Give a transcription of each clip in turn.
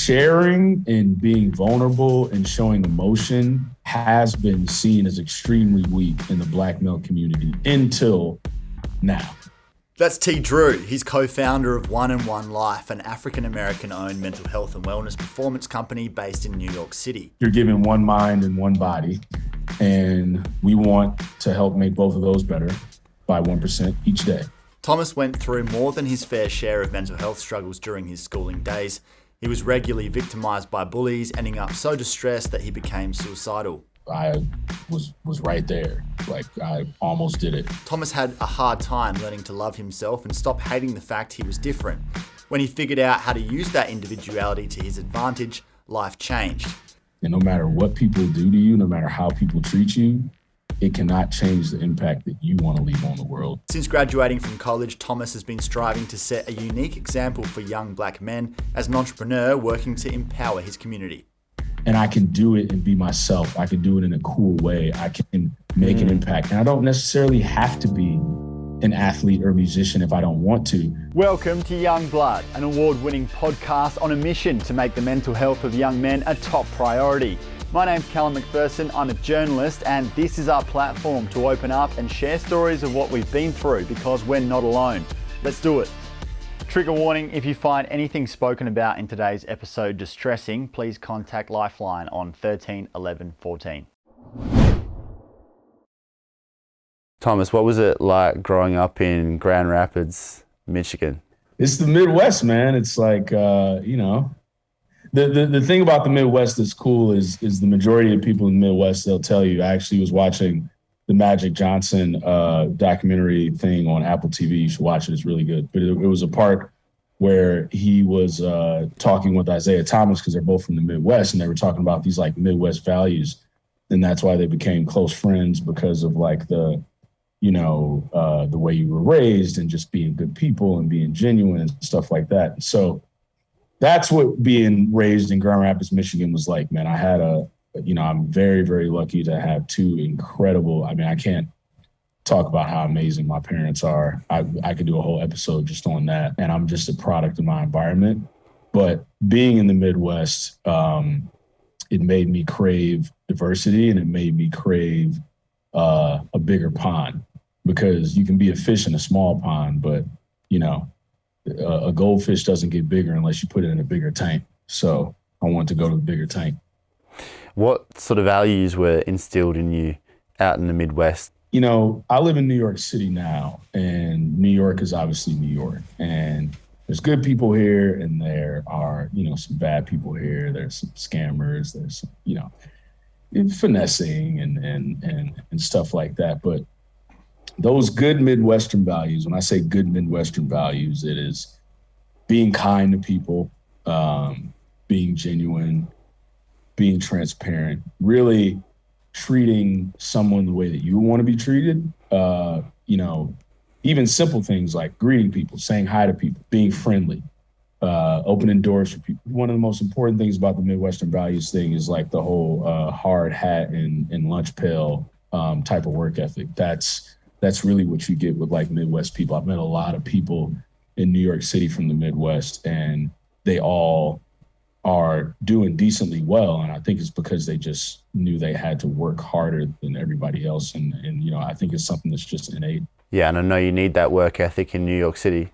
sharing and being vulnerable and showing emotion has been seen as extremely weak in the Black male community until now. That's TDrew. He's co-founder of One and One Life, an African-American-owned mental health and wellness performance company based in New York City. You're given one mind and one body, and we want to help make both of those better by 1% each day. Thomas went through more than his fair share of mental health struggles during his schooling days. He was regularly victimised by bullies, ending up so distressed that he became suicidal. I was right there. Like, I almost did it. Thomas had a hard time learning to love himself and stop hating the fact he was different. When he figured out how to use that individuality to his advantage, life changed. And no matter what people do to you, no matter how people treat you, it cannot change the impact that you want to leave on the world. Since graduating from college, Thomas has been striving to set a unique example for young Black men as an entrepreneur working to empower his community. And I can do it and be myself. I can do it in a cool way. I can make an impact. And I don't necessarily have to be an athlete or musician if I don't want to. Welcome to Young Blood, an award-winning podcast on a mission to make the mental health of young men a top priority. My name's Callum McPherson, I'm a journalist, and this is our platform to open up and share stories of what we've been through because we're not alone. Let's do it. Trigger warning, if you find anything spoken about in today's episode distressing, please contact Lifeline on 13 11 14. Thomas, what was it like growing up in Grand Rapids, Michigan? It's the Midwest, man. It's like, The thing about the Midwest that's cool is the majority of people in the Midwest, they'll tell you. I actually was watching the Magic Johnson documentary thing on Apple TV. You should watch it. It's really good. But it was a part where he was talking with Isaiah Thomas because they're both from the Midwest, and they were talking about these like Midwest values. And that's why they became close friends, because of like the way you were raised and just being good people and being genuine and stuff like that. So that's what being raised in Grand Rapids, Michigan was like, man. I had I'm very, very lucky to have two incredible, I can't talk about how amazing my parents are. I could do a whole episode just on that. And I'm just a product of my environment. But being in the Midwest, it made me crave diversity, and it made me crave a bigger pond, because you can be a fish in a small pond, but, a goldfish doesn't get bigger unless you put it in a bigger tank. So I want to go to the bigger tank. What sort of values were instilled in you out in the Midwest? I live in New York City now, and New York is obviously New York. And there's good people here, and there are, some bad people here. There's some scammers. There's some, finessing and stuff like that. But those good Midwestern values, when I say good Midwestern values, it is being kind to people, being genuine, being transparent, really treating someone the way that you want to be treated. Even simple things like greeting people, saying hi to people, being friendly, opening doors for people. One of the most important things about the Midwestern values thing is like the whole hard hat and lunch pail type of work ethic. That's really what you get with like Midwest people. I've met a lot of people in New York City from the Midwest, and they all are doing decently well. And I think it's because they just knew they had to work harder than everybody else. And I think it's something that's just innate. Yeah, and I know you need that work ethic in New York City.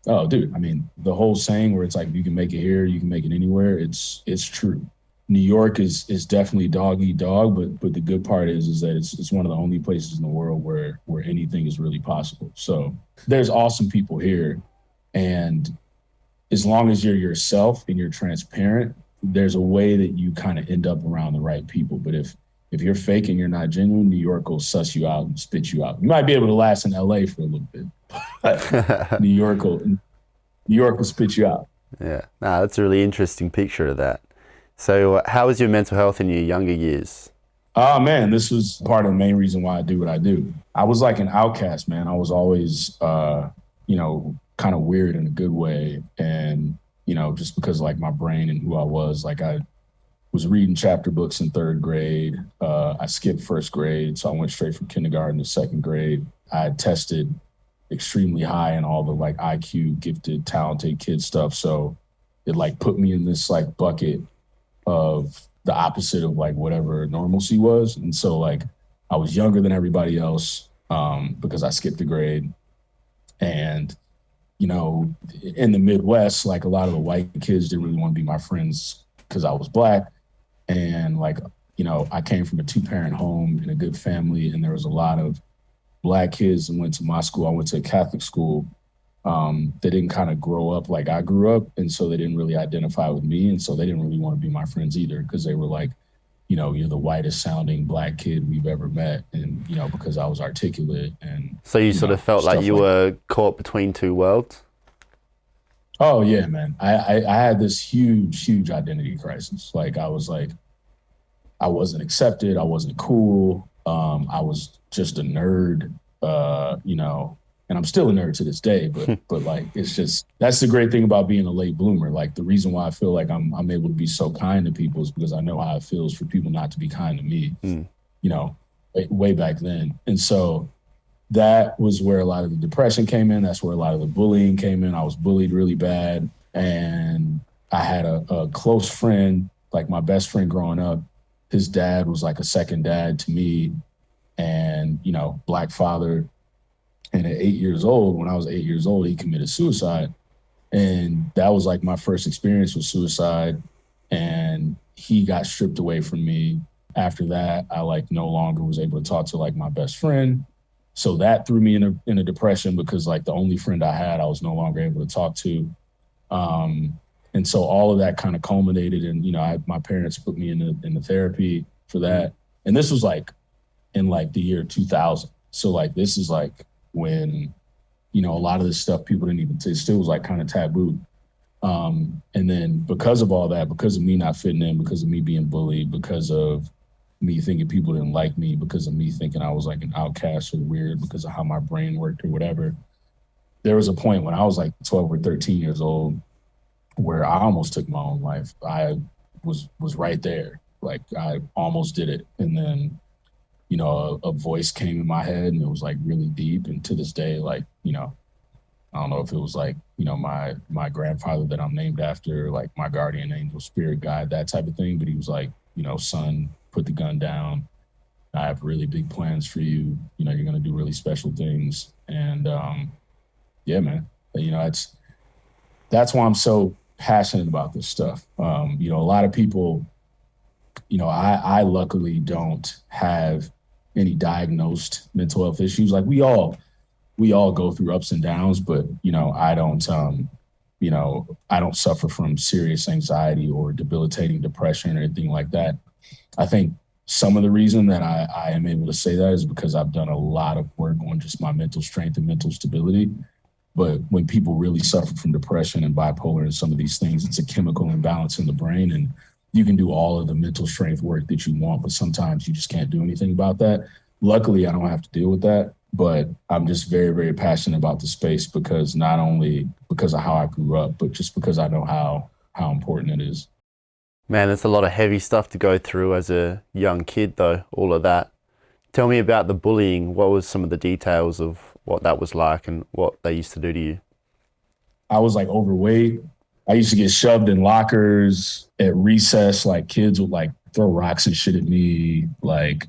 Oh, dude, the whole saying where it's like, you can make it here, you can make it anywhere, it's true. New York is definitely dog eat dog, but the good part is that it's one of the only places in the world where anything is really possible. So there's awesome people here, and as long as you're yourself and you're transparent, there's a way that you kind of end up around the right people. But if you're fake and you're not genuine, New York will suss you out and spit you out. You might be able to last in LA for a little bit, but New York will spit you out. Yeah, that's a really interesting picture of that. So how was your mental health in your younger years? Oh, man, this was part of the main reason why I do what I do. I was like an outcast, man. I was always, kind of weird in a good way. And, just because like my brain and who I was, like I was reading chapter books in third grade. I skipped first grade, so I went straight from kindergarten to second grade. I had tested extremely high in all the like IQ, gifted, talented kid stuff. So it like put me in this like bucket of the opposite of like whatever normalcy was. And so like I was younger than everybody else because I skipped a grade. And, you know, in the Midwest, like a lot of the white kids didn't really want to be my friends because I was Black. And like, you know, I came from a 2-parent home in a good family, and there was a lot of Black kids that went to my school. I went to a Catholic school. They didn't kind of grow up like I grew up, and so they didn't really identify with me, and so they didn't really want to be my friends either, because they were like, you know, you're the whitest sounding Black kid we've ever met, and you know, because I was articulate. And so you sort of felt like you were caught between two worlds? Oh yeah, man. I had this huge identity crisis. Like I was like, I wasn't accepted, I wasn't cool, I was just a nerd, you know, and I'm still a nerd to this day, but like, it's just, that's the great thing about being a late bloomer. Like the reason why I feel like I'm able to be so kind to people is because I know how it feels for people not to be kind to me, you know, way back then. And so that was where a lot of the depression came in. That's where a lot of the bullying came in. I was bullied really bad. And I had a close friend, like my best friend growing up. His dad was like a second dad to me, and, you know, Black father. And at 8 years old, when I was 8 years old, he committed suicide. And that was like my first experience with suicide. And he got stripped away from me. After that, I like no longer was able to talk to like my best friend. So that threw me in a depression, because like the only friend I had, I was no longer able to talk to. And so all of that kind of culminated in, you know, my parents put me in the therapy for that. And this was like in like the year 2000. So like, this is like when, you know, a lot of this stuff people didn't even, it still was like kind of taboo. And then because of all that, because of me not fitting in, because of me being bullied, because of me thinking people didn't like me, because of me thinking I was like an outcast or weird because of how my brain worked or whatever, there was a point when I was like 12 or 13 years old where I almost took my own life. I was right there. Like I almost did it. And then, you know, a voice came in my head, and it was like really deep. And to this day, like, you know, I don't know if it was like, you know, my grandfather that I'm named after, like my guardian angel, spirit guide, that type of thing. But he was like, you know, son, put the gun down. I have really big plans for you. You know, you're going to do really special things. And yeah, man, you know, that's why I'm so passionate about this stuff. You know, a lot of people, you know, I luckily don't have any diagnosed mental health issues. Like we all go through ups and downs, but, you know, I don't suffer from serious anxiety or debilitating depression or anything like that. I think some of the reason that I am able to say that is because I've done a lot of work on just my mental strength and mental stability. But when people really suffer from depression and bipolar and some of these things, it's a chemical imbalance in the brain, and you can do all of the mental strength work that you want, but sometimes you just can't do anything about that. Luckily, I don't have to deal with that, but I'm just very, very passionate about the space, because not only because of how I grew up, but just because I know how important it is. Man, it's a lot of heavy stuff to go through as a young kid, though, all of that. Tell me about the bullying. What was some of the details of what that was like and what they used to do to you? I was like overweight. I used to get shoved in lockers at recess. Like kids would like throw rocks and shit at me. Like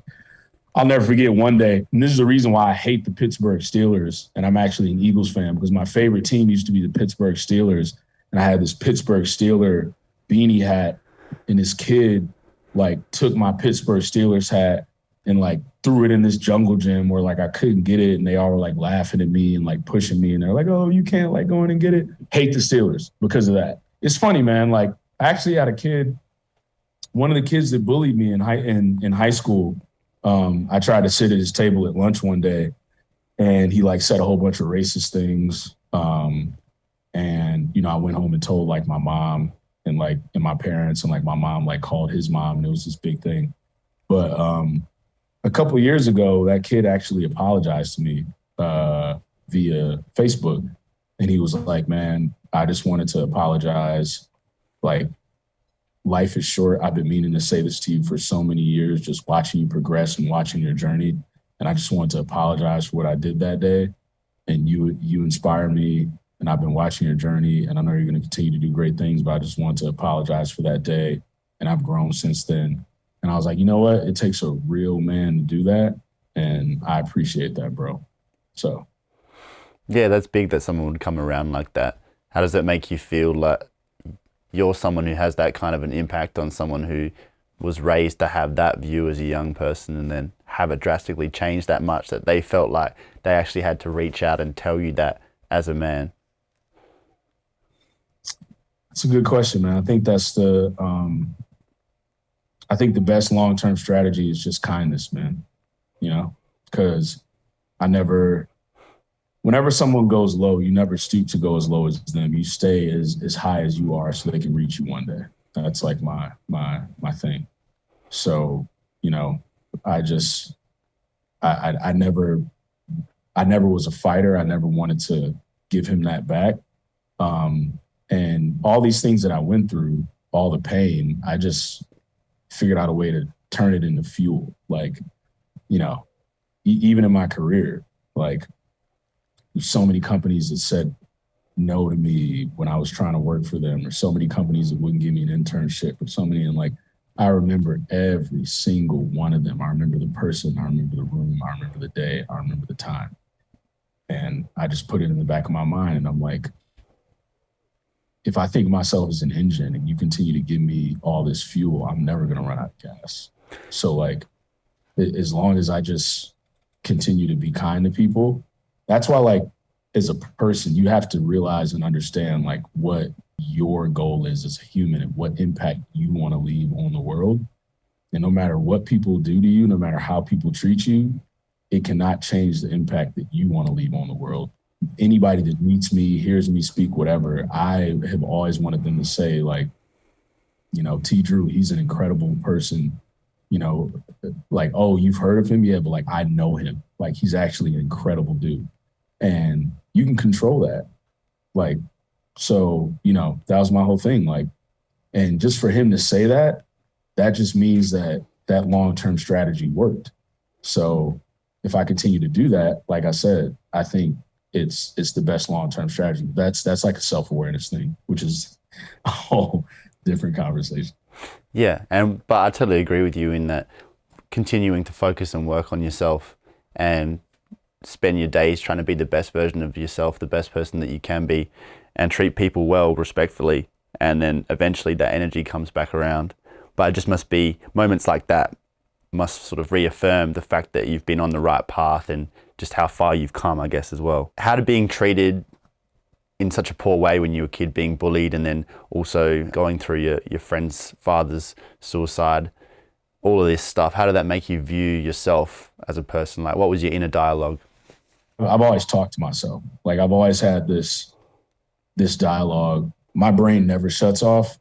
I'll never forget one day, and this is the reason why I hate the Pittsburgh Steelers, and I'm actually an Eagles fan, because my favorite team used to be the Pittsburgh Steelers, and I had this Pittsburgh Steeler beanie hat, and this kid like took my Pittsburgh Steelers hat and like threw it in this jungle gym where like I couldn't get it, and they all were like laughing at me and like pushing me, and they're like, "Oh, you can't like go in and get it." Hate the Steelers because of that. It's funny, man. Like I actually had a kid, one of the kids that bullied me in high school. I tried to sit at his table at lunch one day, and he like said a whole bunch of racist things. And you know, I went home and told like my mom and my parents, and like my mom like called his mom, and it was this big thing. But a couple of years ago, that kid actually apologized to me via Facebook, and he was like, "Man, I just wanted to apologize. Like, life is short. I've been meaning to say this to you for so many years, just watching you progress and watching your journey. And I just wanted to apologize for what I did that day. And you inspire me, and I've been watching your journey, and I know you're going to continue to do great things, but I just want to apologize for that day. And I've grown since then. And I was like, you know what? It takes a real man to do that. And I appreciate that, bro. So. Yeah, that's big that someone would come around like that. How does it make you feel like you're someone who has that kind of an impact on someone who was raised to have that view as a young person and then have it drastically change that much that they felt like they actually had to reach out and tell you that as a man? It's a good question, man. I think that's I think the best long-term strategy is just kindness, man. Because whenever someone goes low, you never stoop to go as low as them. You stay as high as you are so they can reach you one day. That's like my thing. So, I never was a fighter. I never wanted to give him that back. And all these things that I went through, all the pain, I just figured out a way to turn it into fuel. Like, even in my career, like, there's so many companies that said no to me when I was trying to work for them, or so many companies that wouldn't give me an internship, or so many. And like, I remember every single one of them. I remember the person, I remember the room, I remember the day, I remember the time. And I just put it in the back of my mind. And I'm like, if I think of myself as an engine and you continue to give me all this fuel, I'm never going to run out of gas. So like, as long as I just continue to be kind to people, that's why, like, as a person, you have to realize and understand like what your goal is as a human and what impact you want to leave on the world. And no matter what people do to you, no matter how people treat you, it cannot change the impact that you want to leave on the world. Anybody that meets me, hears me speak, whatever, I have always wanted them to say, like, TDrew, he's an incredible person. Like, oh, you've heard of him? Yeah, but like, I know him. Like, he's actually an incredible dude. And you can control that. Like, so, that was my whole thing. Like, and just for him to say that, that just means that long-term strategy worked. So if I continue to do that, like I said, I think it's the best long-term strategy. That's like a self-awareness thing, which is a whole different conversation. Yeah, but I totally agree with you in that continuing to focus and work on yourself and spend your days trying to be the best version of yourself, the best person that you can be, and treat people well, respectfully, and then eventually that energy comes back around. But it just must be moments like that must sort of reaffirm the fact that you've been on the right path and just how far you've come, I guess, as well. How did being treated in such a poor way when you were a kid, being bullied, and then also going through your friend's father's suicide, all of this stuff, how did that make you view yourself as a person? Like, what was your inner dialogue? I've always talked to myself. Like, I've always had this dialogue. My brain never shuts off,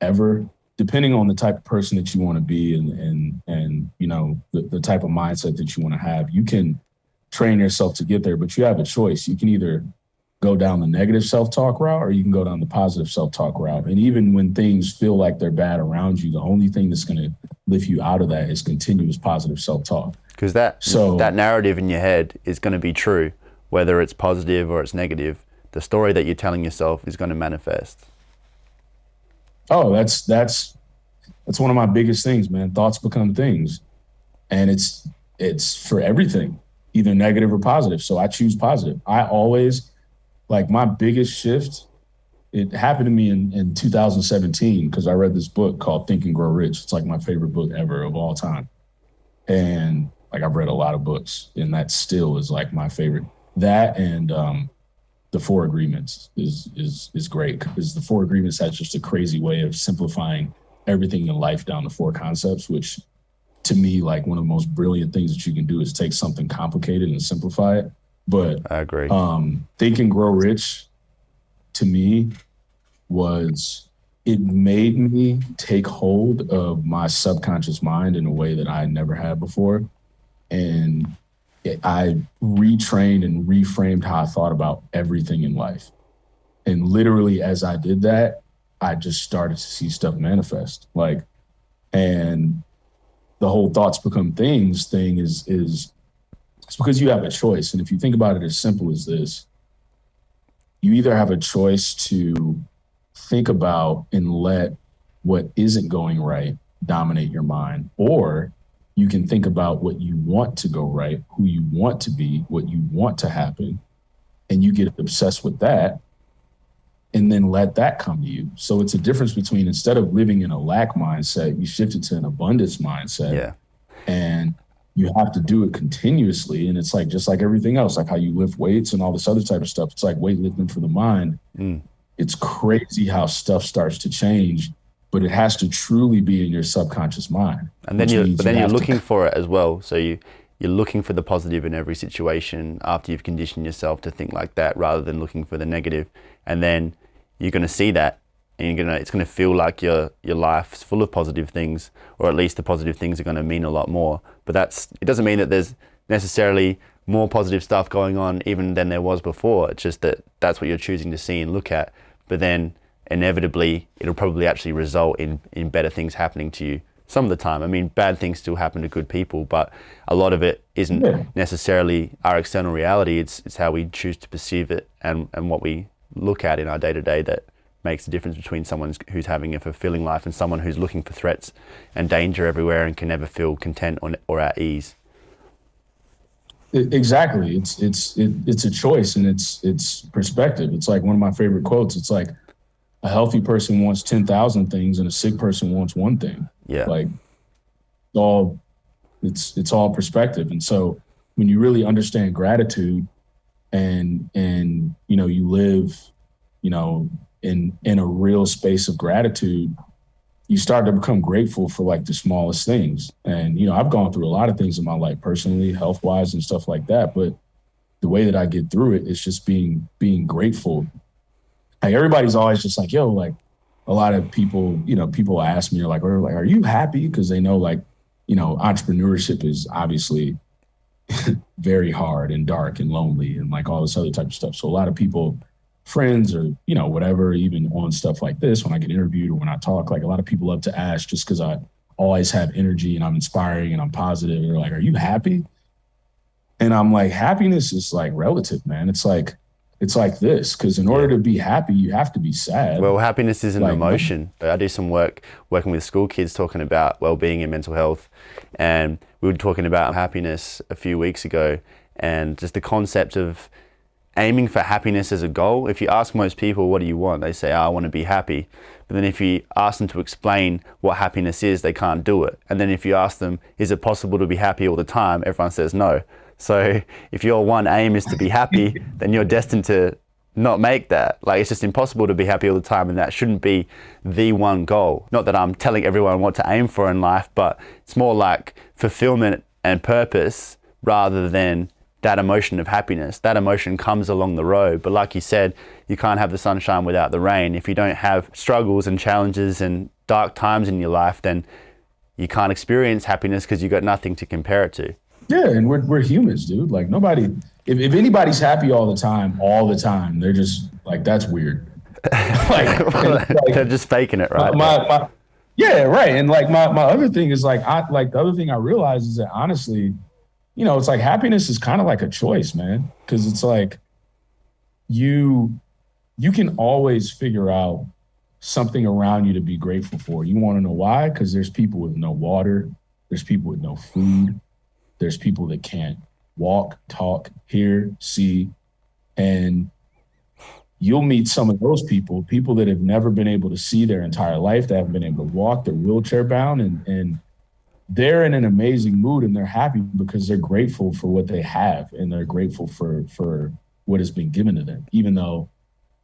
ever. Depending on the type of person that you want to be and the type of mindset that you want to have, you can train yourself to get there, but you have a choice. You can either go down the negative self-talk route or you can go down the positive self-talk route. And even when things feel like they're bad around you, the only thing that's going to lift you out of that is continuous positive self-talk. Because that narrative in your head is going to be true, whether it's positive or it's negative. The story that you're telling yourself is going to manifest. Oh, that's one of my biggest things, man. Thoughts become things. And it's for everything, either negative or positive. So I choose positive. I always, like, my biggest shift, it happened to me in 2017 because I read this book called Think and Grow Rich. It's like my favorite book ever of all time. And like, I've read a lot of books and that still is like my favorite. That and the Four Agreements is great because the Four Agreements has just a crazy way of simplifying everything in life down to four concepts, which to me, like, one of the most brilliant things that you can do is take something complicated and simplify it. But I agree. Think and Grow Rich to me it made me take hold of my subconscious mind in a way that I never had before. And I retrained and reframed how I thought about everything in life. And literally as I did that, I just started to see stuff manifest. Like, and the whole thoughts become things thing is it's because you have a choice. And if you think about it as simple as this, you either have a choice to think about and let what isn't going right dominate your mind, or you can think about what you want to go right, who you want to be, what you want to happen, and you get obsessed with that and then let that come to you. So it's a difference between, instead of living in a lack mindset, you shift it to an abundance mindset. Yeah. And you have to do it continuously. And it's like, just like everything else, like how you lift weights and all this other type of stuff. It's like weightlifting for the mind. It's crazy how stuff starts to change, but it has to truly be in your subconscious mind. And then you're looking for it as well. So you're looking for the positive in every situation after you've conditioned yourself to think like that, rather than looking for the negative. And then you're going to see that, and it's going to feel like your life's full of positive things, or at least the positive things are going to mean a lot more. But it doesn't mean that there's necessarily more positive stuff going on even than there was before. It's just that that's what you're choosing to see and look at. But then inevitably, it'll probably actually result in better things happening to you some of the time. I mean, bad things still happen to good people, but a lot of it isn't necessarily our external reality. It's how we choose to perceive it and what we look at in our day-to-day that makes the difference between someone who's having a fulfilling life and someone who's looking for threats and danger everywhere and can never feel content or at ease. Exactly. It's a choice, and it's perspective. It's like one of my favorite quotes. It's like, a healthy person wants 10,000 things and a sick person wants one thing. Yeah. Like it's all perspective. And so when you really understand gratitude and you live, in a real space of gratitude, you start to become grateful for like the smallest things. And, I've gone through a lot of things in my life personally, health-wise and stuff like that. But the way that I get through it is just being grateful. Like, everybody's always just like, yo, like, a lot of people, people ask me, are you happy? Because they know, entrepreneurship is obviously very hard and dark and lonely and like all this other type of stuff. So a lot of people, friends or, whatever, even on stuff like this, when I get interviewed or when I talk, like, a lot of people love to ask, just because I always have energy and I'm inspiring and I'm positive. They're like, are you happy? And I'm like, happiness is like relative, man. It's like this, because in order to be happy, you have to be sad. Well, happiness is an emotion. I do some work working with school kids talking about well-being and mental health. And we were talking about happiness a few weeks ago, and just the concept of aiming for happiness as a goal. If you ask most people, what do you want? They say, I want to be happy. But then if you ask them to explain what happiness is, they can't do it. And then if you ask them, is it possible to be happy all the time? Everyone says no. So if your one aim is to be happy, then you're destined to not make that. Like, it's just impossible to be happy all the time, and that shouldn't be the one goal. Not that I'm telling everyone what to aim for in life, but it's more like fulfillment and purpose rather than that emotion of happiness. That emotion comes along the road. But like you said, you can't have the sunshine without the rain. If you don't have struggles and challenges and dark times in your life, then you can't experience happiness because you've got nothing to compare it to. Yeah, and we're humans, dude. Like, nobody, if anybody's happy all the time, they're just like, that's weird. They're just faking it, right? Yeah, right. And like my other thing is the other thing I realize is that, honestly, it's like happiness is kind of like a choice, man. Because it's like you can always figure out something around you to be grateful for. You want to know why? Because there's people with no water, there's people with no food. There's people that can't walk, talk, hear, see, and you'll meet some of those people that have never been able to see their entire life, that haven't been able to walk, they're wheelchair bound, and they're in an amazing mood, and they're happy because they're grateful for what they have, and they're grateful for what has been given to them, even though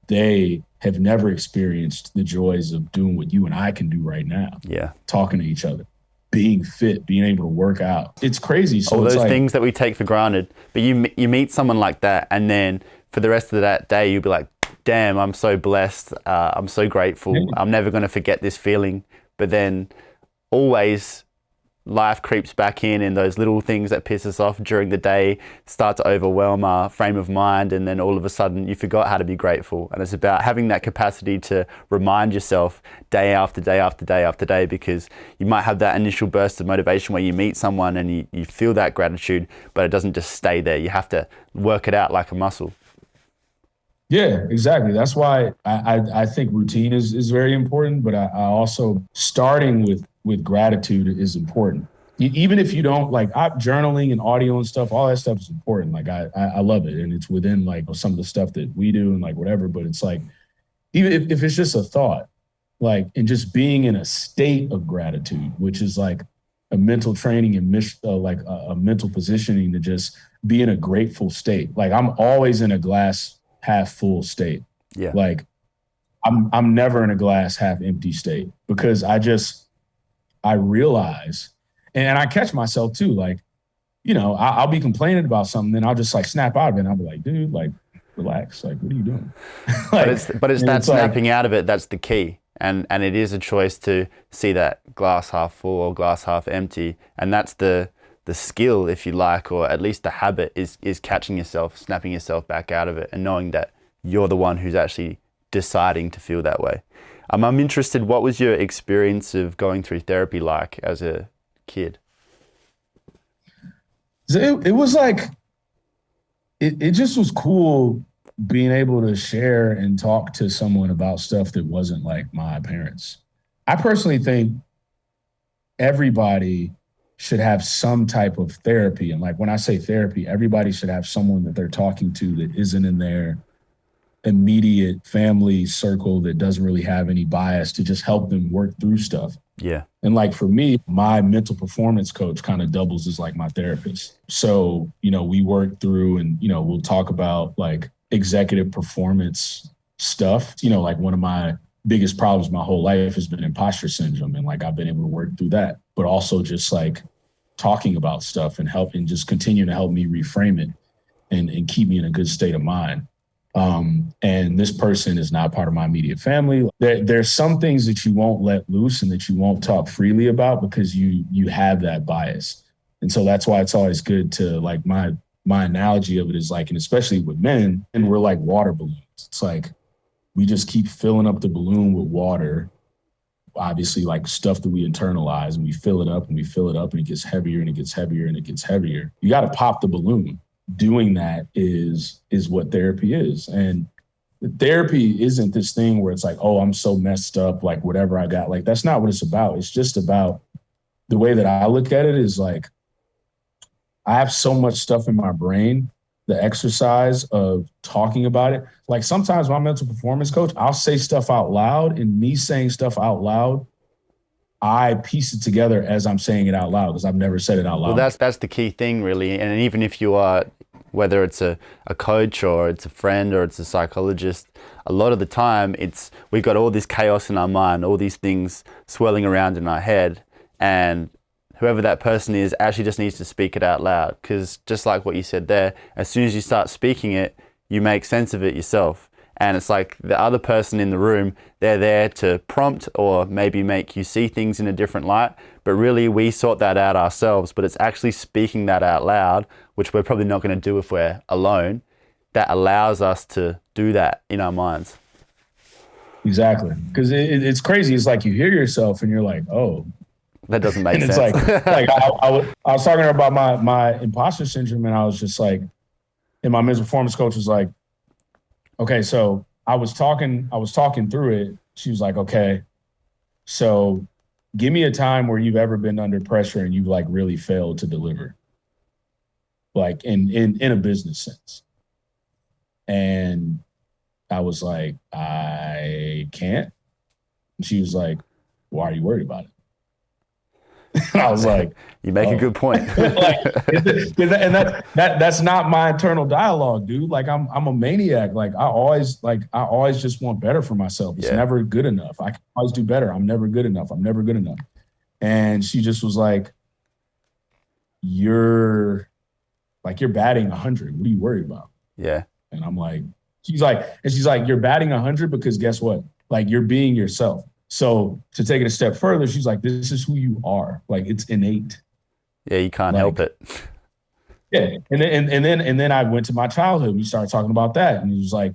they have never experienced the joys of doing what you and I can do right now. Yeah. Talking to each other. Being fit, being able to work out. It's crazy. So all those things that we take for granted. But you meet someone like that, and then for the rest of that day, you'll be like, damn, I'm so blessed. I'm so grateful. I'm never going to forget this feeling. But then always life creeps back in, and those little things that piss us off during the day start to overwhelm our frame of mind, and then all of a sudden you forgot how to be grateful. And it's about having that capacity to remind yourself day after day after day after day, because you might have that initial burst of motivation where you meet someone and you feel that gratitude, but it doesn't just stay there. You have to work it out like a muscle. Yeah, exactly. That's why I think routine is very important, but I also starting with gratitude is important. Even if you don't like journaling and audio and stuff, all that stuff is important. Like I love it, and it's within like some of the stuff that we do and like whatever. But it's like even if it's just a thought, like and just being in a state of gratitude, which is like a mental training and like a mental positioning to just be in a grateful state. Like I'm always in a glass half full state. Yeah. Like I'm never in a glass half empty state because I realize and I catch myself too, like, I'll be complaining about something, then I'll just like snap out of it and I'll be like, dude, like relax, like what are you doing? Like, but it's that it's like, snapping out of it that's the key. And it is a choice to see that glass half full or glass half empty. And that's the skill, if you like, or at least the habit is catching yourself, snapping yourself back out of it and knowing that you're the one who's actually deciding to feel that way. I'm interested, what was your experience of going through therapy like as a kid? it was like, it just was cool being able to share and talk to someone about stuff that wasn't like my parents. I personally think everybody should have some type of therapy. And like when I say therapy, everybody should have someone that they're talking to that isn't in their immediate family circle that doesn't really have any bias to just help them work through stuff. Yeah. And like for me, my mental performance coach kind of doubles as like my therapist. So, we work through and, we'll talk about like executive performance stuff. Like one of my biggest problems my whole life has been impostor syndrome. And like I've been able to work through that, but also just like talking about stuff and helping just continue to help me reframe it and keep me in a good state of mind. And this person is not part of my immediate family. There's some things that you won't let loose and that you won't talk freely about because you have that bias. And so that's why it's always good to like my analogy of it is like, and especially with men, and we're like water balloons. It's like we just keep filling up the balloon with water, obviously like stuff that we internalize, and we fill it up and we fill it up and it gets heavier and it gets heavier and it gets heavier. You got to pop the balloon. Doing that is what therapy is. And therapy isn't this thing where it's like, oh, I'm so messed up, like whatever I got. Like that's not what it's about. It's just about the way that I look at it is like I have so much stuff in my brain, the exercise of talking about it. Like sometimes my mental performance coach, I'll say stuff out loud, and me saying stuff out loud, I piece it together as I'm saying it out loud because I've never said it out loud. Well, that's the key thing, really. And even if you are, whether it's a coach or it's a friend or it's a psychologist, a lot of the time we've got all this chaos in our mind, all these things swirling around in our head, and whoever that person is actually just needs to speak it out loud. Because just like what you said there, as soon as you start speaking it, you make sense of it yourself. And it's like the other person in the room, they're there to prompt or maybe make you see things in a different light. But really, we sort that out ourselves. But it's actually speaking that out loud, which we're probably not going to do if we're alone, that allows us to do that in our minds. Exactly. Because it's crazy. It's like you hear yourself and you're like, oh. That doesn't make sense. It's like I was talking about my imposter syndrome, and I was just like, and my mental performance coach was like, okay, so I was talking through it. She was like, okay, so give me a time where you've ever been under pressure and you've like really failed to deliver, like in a business sense. And I was like, I can't. And she was like, why are you worried about it? And I was like, you make a good point. and that's not my internal dialogue, dude. Like I'm a maniac. Like I always just want better for myself. It's never good enough. I can always do better. I'm never good enough. I'm never good enough. And she just was like, you're batting 100. What are you worried about? Yeah. And I'm like, she's like, you're batting 100 because guess what? Like you're being yourself. So to take it a step further, she's like, this is who you are. Like it's innate. Yeah, you can't help it. Yeah. And then I went to my childhood. We started talking about that. And it was like,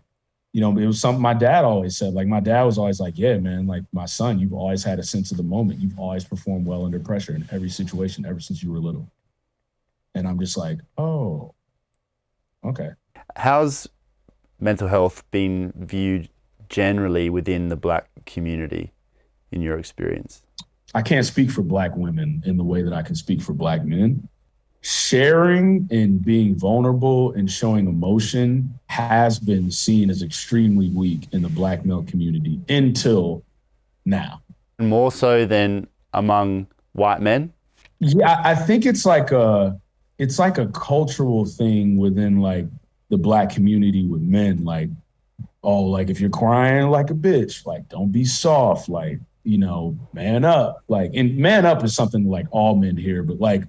it was something my dad always said. Like my dad was always like, yeah, man, like my son, you've always had a sense of the moment. You've always performed well under pressure in every situation ever since you were little. And I'm just like, oh, okay. How's mental health been viewed generally within the Black community in your experience? I can't speak for Black women in the way that I can speak for Black men. Sharing and being vulnerable and showing emotion has been seen as extremely weak in the Black male community until now. More so than among white men? Yeah, I think it's like a cultural thing within like the Black community with men. Like, oh, like if you're crying like a bitch, like don't be soft, like, you know, man up. Like, and man up is something like all men hear, but like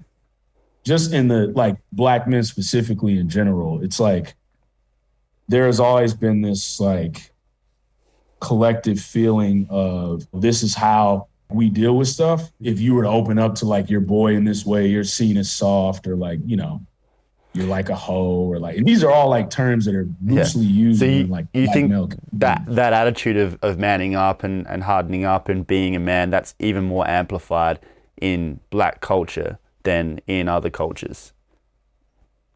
just in the like Black men specifically in general, it's like there has always been this like collective feeling of this is how we deal with stuff. If you were to open up to like your boy in this way, you're seen as soft, or like, you know, you're like a hoe, or like, and these are all like terms that are loosely used. So in like you Black think male that attitude of manning up and hardening up and being a man, that's even more amplified in Black culture than in other cultures?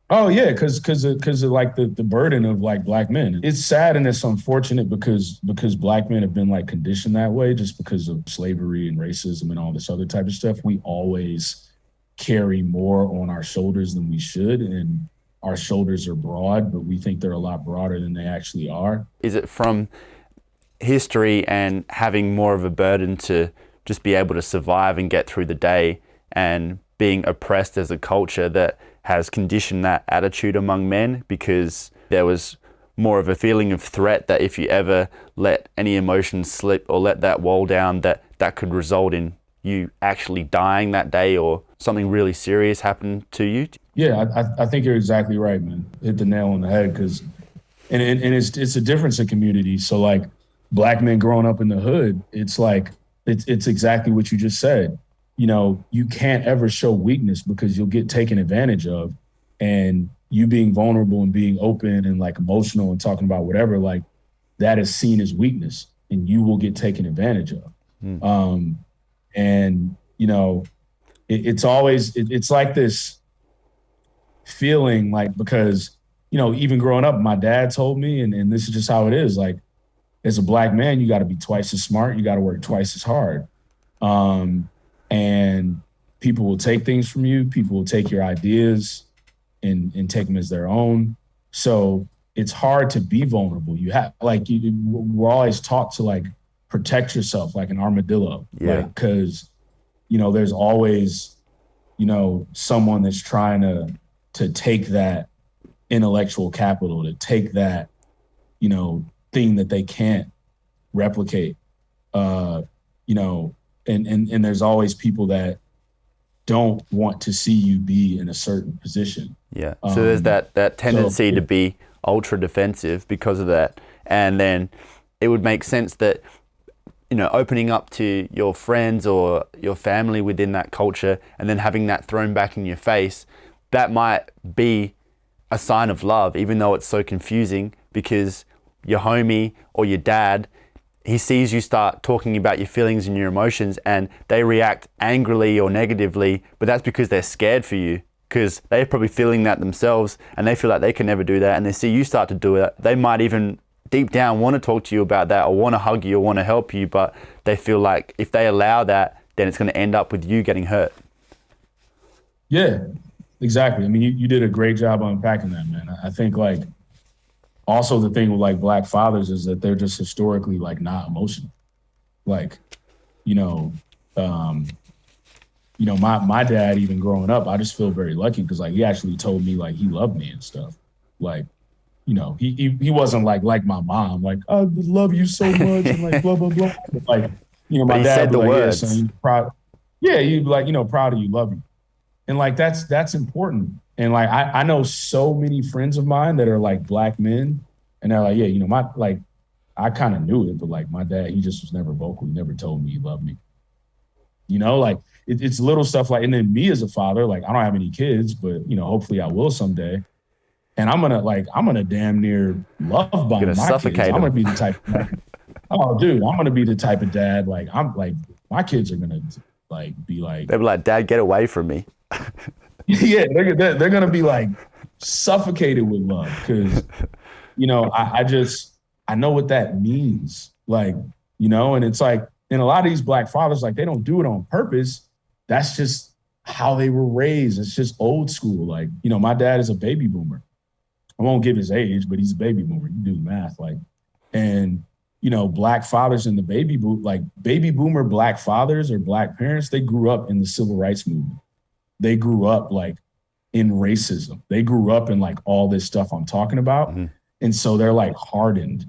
Oh yeah, because of like the burden of like Black men. It's sad and it's unfortunate because Black men have been like conditioned that way just because of slavery and racism and all this other type of stuff. We always carry more on our shoulders than we should, and our shoulders are broad, but we think they're a lot broader than they actually are. Is it from history and having more of a burden to just be able to survive and get through the day, and being oppressed as a culture that has conditioned that attitude among men, because there was more of a feeling of threat that if you ever let any emotions slip or let that wall down, that could result in you actually dying that day or something really serious happen to you? Yeah, I think you're exactly right, man. Hit the nail on the head, because and it's a difference in community. So like Black men growing up in the hood, it's like it's exactly what you just said. You know, you can't ever show weakness because you'll get taken advantage of, and you being vulnerable and being open and like emotional and talking about whatever, like that is seen as weakness and you will get taken advantage of. And, you know, it's like this feeling like, because, you know, even growing up, my dad told me, and this is just how it is, like as a Black man, you got to be twice as smart. You got to work twice as hard. And people will take things from you. People will take your ideas and take them as their own. So it's hard to be vulnerable. You have we're always taught to like protect yourself like an armadillo. Yeah. Like, cause you know, there's always, you know, someone that's trying to take that intellectual capital, to take that, you know, thing that they can't replicate, you know, and there's always people that don't want to see you be in a certain position. Yeah. So there's that tendency to be ultra defensive because of that. And then it would make sense that, you know, opening up to your friends or your family within that culture and then having that thrown back in your face, that might be a sign of love, even though it's so confusing, because your homie or your dad, he sees you start talking about your feelings and your emotions and they react angrily or negatively, but that's because they're scared for you, because they're probably feeling that themselves and they feel like they can never do that, and they see you start to do it. They might even deep down want to talk to you about that or want to hug you or want to help you, but they feel like if they allow that, then it's going to end up with you getting hurt. Yeah, exactly. I mean, you did a great job unpacking that, man. I think like also the thing with like Black fathers is that they're just historically like not emotional. Like, you know, my dad, even growing up, I just feel very lucky because like he actually told me like he loved me and stuff. Like, you know, he wasn't like my mom, like I love you so much and like blah blah blah. But like, you know, my dad would be like, words. Yeah, son, proud. Yeah, you'd like, you know, proud of you, love you, and like that's important. And like I know so many friends of mine that are like Black men, and they're like, yeah, you know, I kind of knew it, but like my dad, he just was never vocal. He never told me he loved me. You know, like it's little stuff like, and then me as a father, like I don't have any kids, but you know, hopefully I will someday. And I'm gonna damn near love bomb my kids. I'm gonna be the type of, oh dude, I'm gonna be the type of dad, like I'm like, my kids are gonna like be like, they'll be like, Dad, get away from me. Yeah, they're gonna be like suffocated with love, because I know what that means. Like, and it's like, and a lot of these Black fathers, like, they don't do it on purpose. That's just how they were raised. It's just old school. Like, my dad is a baby boomer. I won't give his age, but he's a baby boomer. You do the math. Like, and, Black fathers in the baby boomer Black fathers or Black parents, they grew up in the civil rights movement. They grew up like in racism. They grew up in like all this stuff I'm talking about. Mm-hmm. And so they're like hardened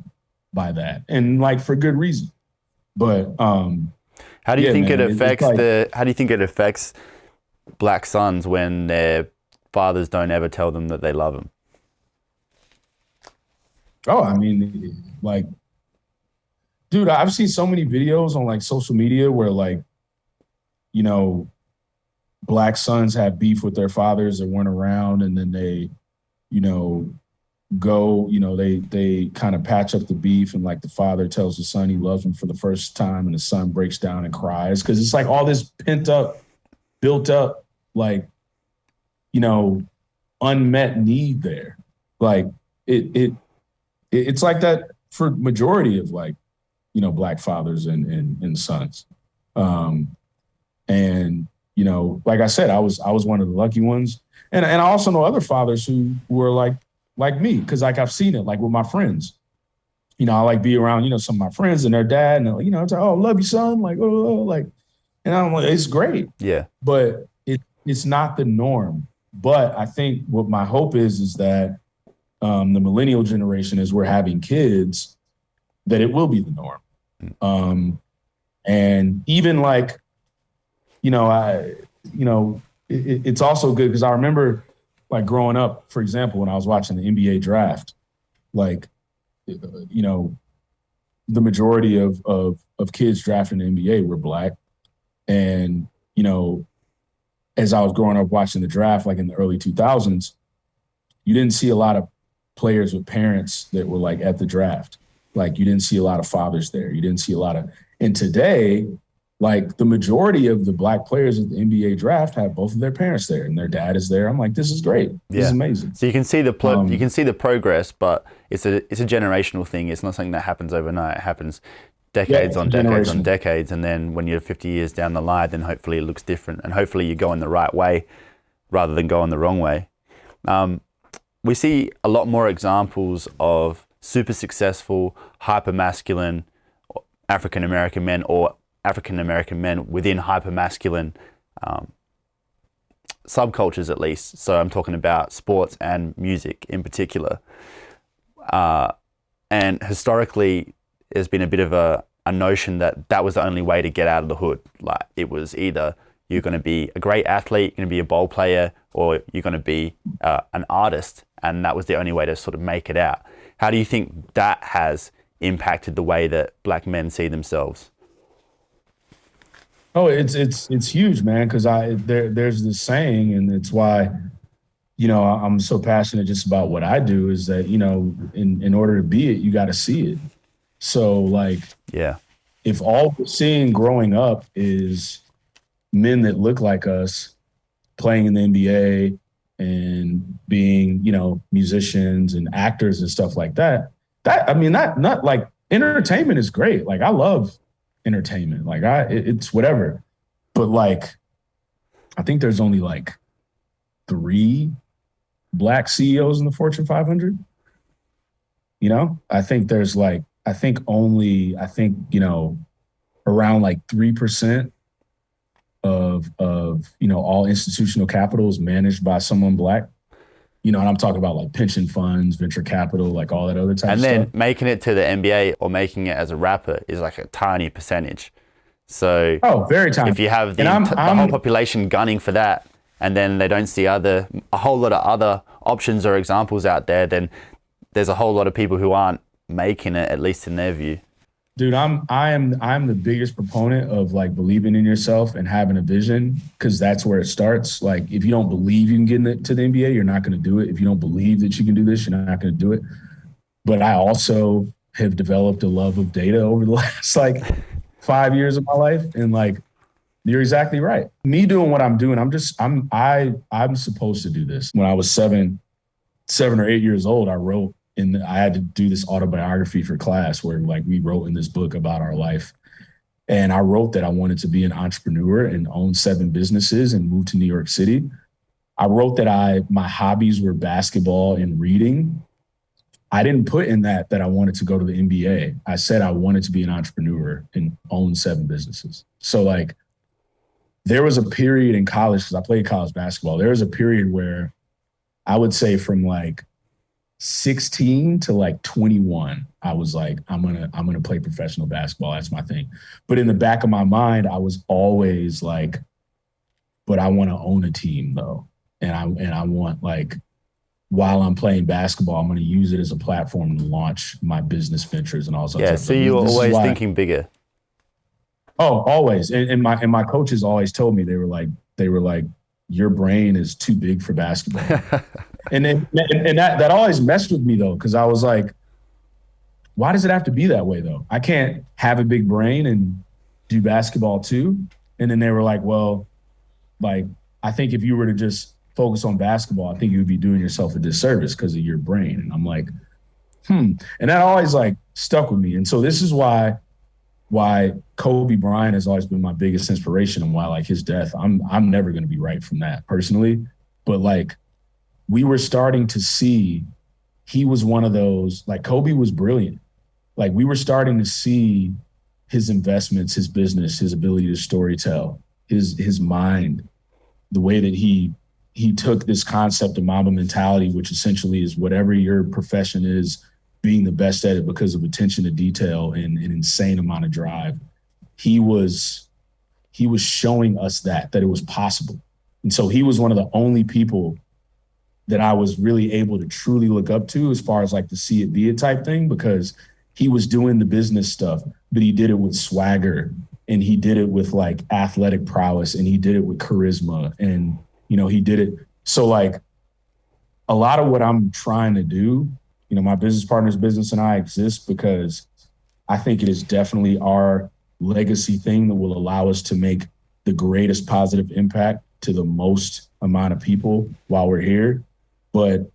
by that, and like for good reason. But how do you think it affects how do you think it affects Black sons when their fathers don't ever tell them that they love them? Oh, I mean, like, dude, I've seen so many videos on like social media where like, Black sons have beef with their fathers that weren't around, and then they, go, they kind of patch up the beef, and like the father tells the son he loves him for the first time, and the son breaks down and cries because it's like all this pent up, built up, like, unmet need there. Like it's like that for majority of like, Black fathers and sons. And, like I said, I was one of the lucky ones. And I also know other fathers who were like me, because like I've seen it like with my friends. I like be around, some of my friends and their dad, and it's like, oh, love you, son. Like, oh, like, and I'm like, it's great. Yeah. But it's not the norm. But I think what my hope is that the millennial generation, as we're having kids, that it will be the norm. And even like, it's also good because I remember like growing up, for example, when I was watching the NBA draft, like, the majority of kids drafting the NBA were Black. And, as I was growing up watching the draft, like in the early 2000s, you didn't see a lot of players with parents that were like at the draft. Like you didn't see a lot of fathers there. You didn't see a lot of, and today, like the majority of the Black players at the NBA draft have both of their parents there, and their dad is there. I'm like, this is great. This is amazing. So you can see the progress, but it's a generational thing. It's not something that happens overnight. It happens decades on decades on decades, and then when you're 50 years down the line, then hopefully it looks different, and hopefully you go in the right way rather than going the wrong way. We see a lot more examples of super successful, hyper-masculine African-American men, or African-American men within hyper-masculine subcultures, at least. So I'm talking about sports and music in particular. And historically, there's been a bit of a notion that was the only way to get out of the hood. Like it was either you're going to be a great athlete, you're going to be a ball player, or you're going to be an artist. And that was the only way to sort of make it out. How do you think that has impacted the way that Black men see themselves? Oh, it's huge, man. Because there's this saying, and it's why, I'm so passionate just about what I do. Is that in order to be it, you got to see it. So like, if all we're seeing growing up is men that look like us playing in the NBA and being, musicians and actors and stuff like that. Not like entertainment is great. Like I love entertainment. Like it's whatever. But like, I think there's only like 3 Black CEOs in the Fortune 500. I think there's like, around like 3% of all institutional capital is managed by someone Black. And I'm talking about like pension funds, venture capital, like all that other type of stuff. And then making it to the NBA or making it as a rapper is like a tiny percentage. So very tiny. If you have the whole population gunning for that, and then they don't see a whole lot of other options or examples out there, then there's a whole lot of people who aren't making it, at least in their view. Dude, I'm the biggest proponent of like believing in yourself and having a vision, because that's where it starts. Like if you don't believe you can get to the NBA, you're not going to do it. If you don't believe that you can do this, you're not going to do it. But I also have developed a love of data over the last like 5 years of my life, and like you're exactly right. Me doing what I'm doing, I'm supposed to do this. When I was 7 or 8 years old, I wrote and I had to do this autobiography for class where like we wrote in this book about our life. And I wrote that I wanted to be an entrepreneur and own 7 businesses and move to New York City. I wrote that my hobbies were basketball and reading. I didn't put in that I wanted to go to the NBA. I said I wanted to be an entrepreneur and own 7 businesses. So like there was a period in college, because I played college basketball, there was a period where I would say from like 16 to like 21, I was like, I'm gonna play professional basketball. That's my thing. But in the back of my mind, I was always like, but I want to own a team though. And I want like, while I'm playing basketball, I'm going to use it as a platform to launch my business ventures and all sorts of stuff. So you were always thinking bigger. Oh, always. And my coaches always told me, they were like, your brain is too big for basketball. and that always messed with me though, because I was like, why does it have to be that way though? I can't have a big brain and do basketball too. And then they were like, well, like, I think if you were to just focus on basketball, I think you would be doing yourself a disservice because of your brain. And I'm like, And that always like stuck with me. And so this is why Kobe Bryant has always been my biggest inspiration, and why like his death, I'm never going to be right from that personally. But like we were starting to see, he was one of those, like Kobe was brilliant. Like we were starting to see his investments, his business, his ability to storytell, his mind, the way that he took this concept of Mamba mentality, which essentially is whatever your profession is, being the best at it because of attention to detail and an insane amount of drive. He was showing us that it was possible. And so he was one of the only people that I was really able to truly look up to as far as like the see it, be it type thing, because he was doing the business stuff, but he did it with swagger, and he did it with like athletic prowess, and he did it with charisma, and he did it. So like a lot of what I'm trying to do, my business partner's business and I exist because I think it is definitely our legacy thing that will allow us to make the greatest positive impact to the most amount of people while we're here. But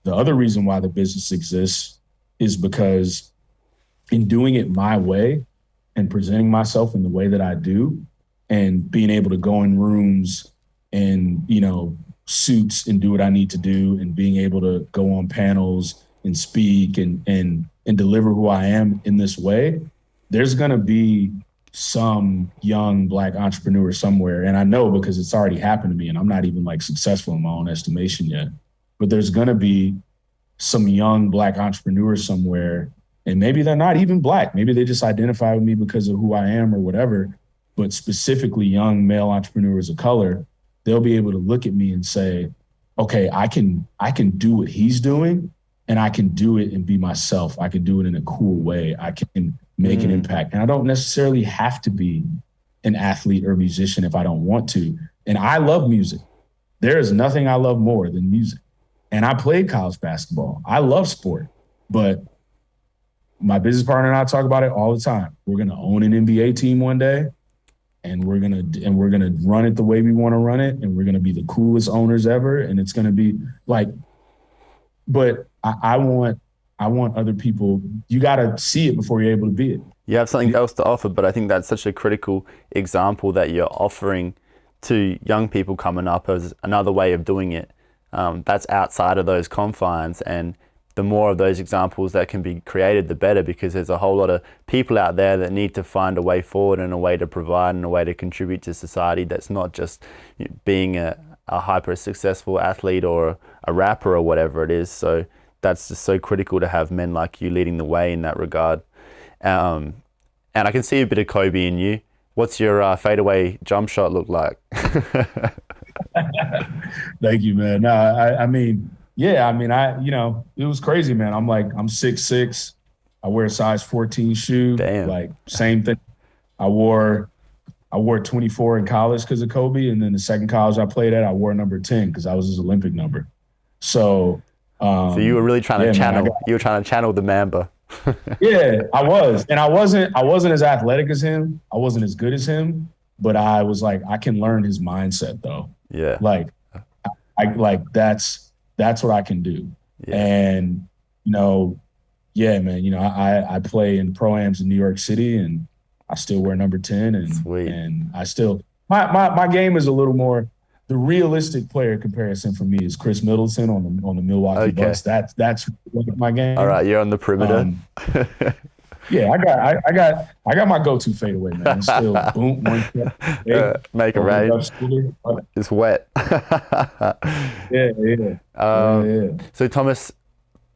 the other reason why the business exists is because in doing it my way and presenting myself in the way that I do, and being able to go in rooms and, suits and do what I need to do, and being able to go on panels and speak and deliver who I am in this way, there's going to be some young Black entrepreneur somewhere. And I know because it's already happened to me, and I'm not even like successful in my own estimation yet, but there's going to be some young Black entrepreneur somewhere. And maybe they're not even Black. Maybe they just identify with me because of who I am or whatever, but specifically young male entrepreneurs of color, they'll be able to look at me and say, okay, I can do what he's doing, and I can do it and be myself. I can do it in a cool way. I can make an impact. And I don't necessarily have to be an athlete or musician if I don't want to. And I love music. There is nothing I love more than music. And I played college basketball. I love sport, but my business partner and I talk about it all the time. We're going to own an NBA team one day, and we're going to run it the way we want to run it. And we're going to be the coolest owners ever. And it's going to be like, but I want other people, you got to see it before you're able to be it. You have something else to offer, but I think that's such a critical example that you're offering to young people coming up as another way of doing it. That's outside of those confines, and the more of those examples that can be created, the better, because there's a whole lot of people out there that need to find a way forward and a way to provide and a way to contribute to society that's not just being a hyper successful athlete or a rapper or whatever it is. So that's just so critical to have men like you leading the way in that regard. And I can see a bit of Kobe in you. What's your fadeaway jump shot look like? Thank you, man. No, I mean, it was crazy, man. I'm 6'6". I wear a size 14 shoe. Damn. Like same thing. I wore 24 in college because of Kobe. And then the second college I played at, I wore number 10 because I was his Olympic number. So you were really trying to channel. You were trying to channel the Mamba. Yeah, I was, and I wasn't as athletic as him. I wasn't as good as him, but I was like, I can learn his mindset though. Yeah, like, that's what I can do. Yeah. you know, yeah, man, I play in pro-ams in New York City, and I still wear number 10, Sweet. and I still my game is a little more. The realistic player comparison for me is Chris Middleton on the Milwaukee Okay. Bucks. That's my All game. right, you're on the perimeter. Um, yeah, I got my go-to fadeaway, man. It's still boom, one step, hey, Make it over the rain. left shoulder. It's wet. Yeah, yeah, yeah. So Thomas,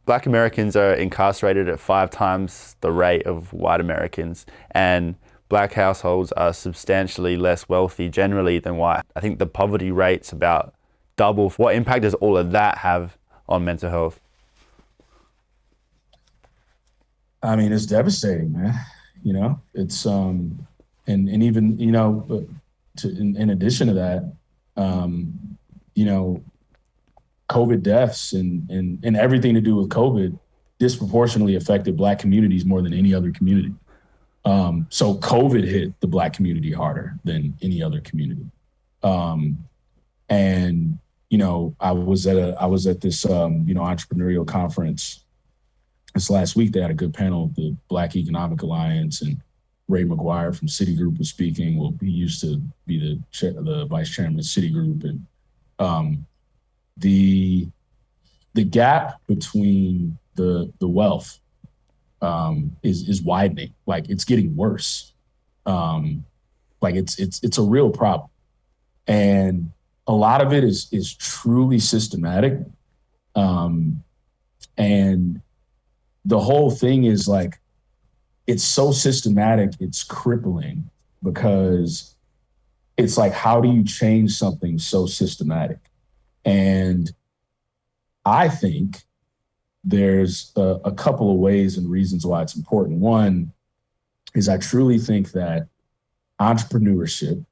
Black Americans are incarcerated at 5 times the rate of white Americans, and Black households are substantially less wealthy generally than white. I think the poverty rate's about double. What impact does all of that have on mental health? I mean, it's devastating, man. It's even but in addition to that, you know, COVID deaths and everything to do with COVID disproportionately affected Black communities more than any other community. So COVID hit the Black community harder than any other community. And I was at this entrepreneurial conference this last week. They had a good panel of the Black Economic Alliance, and Ray McGuire from Citigroup was speaking. Well, he used to be the vice chairman of Citigroup, and the gap between the wealth is widening. Like, it's getting worse. Like, it's a real problem, and a lot of it is truly systematic. And the whole thing is like, it's so systematic, it's crippling, because it's like, how do you change something so systematic? And I think there's a couple of ways and reasons why it's important. One is, I truly think that entrepreneurship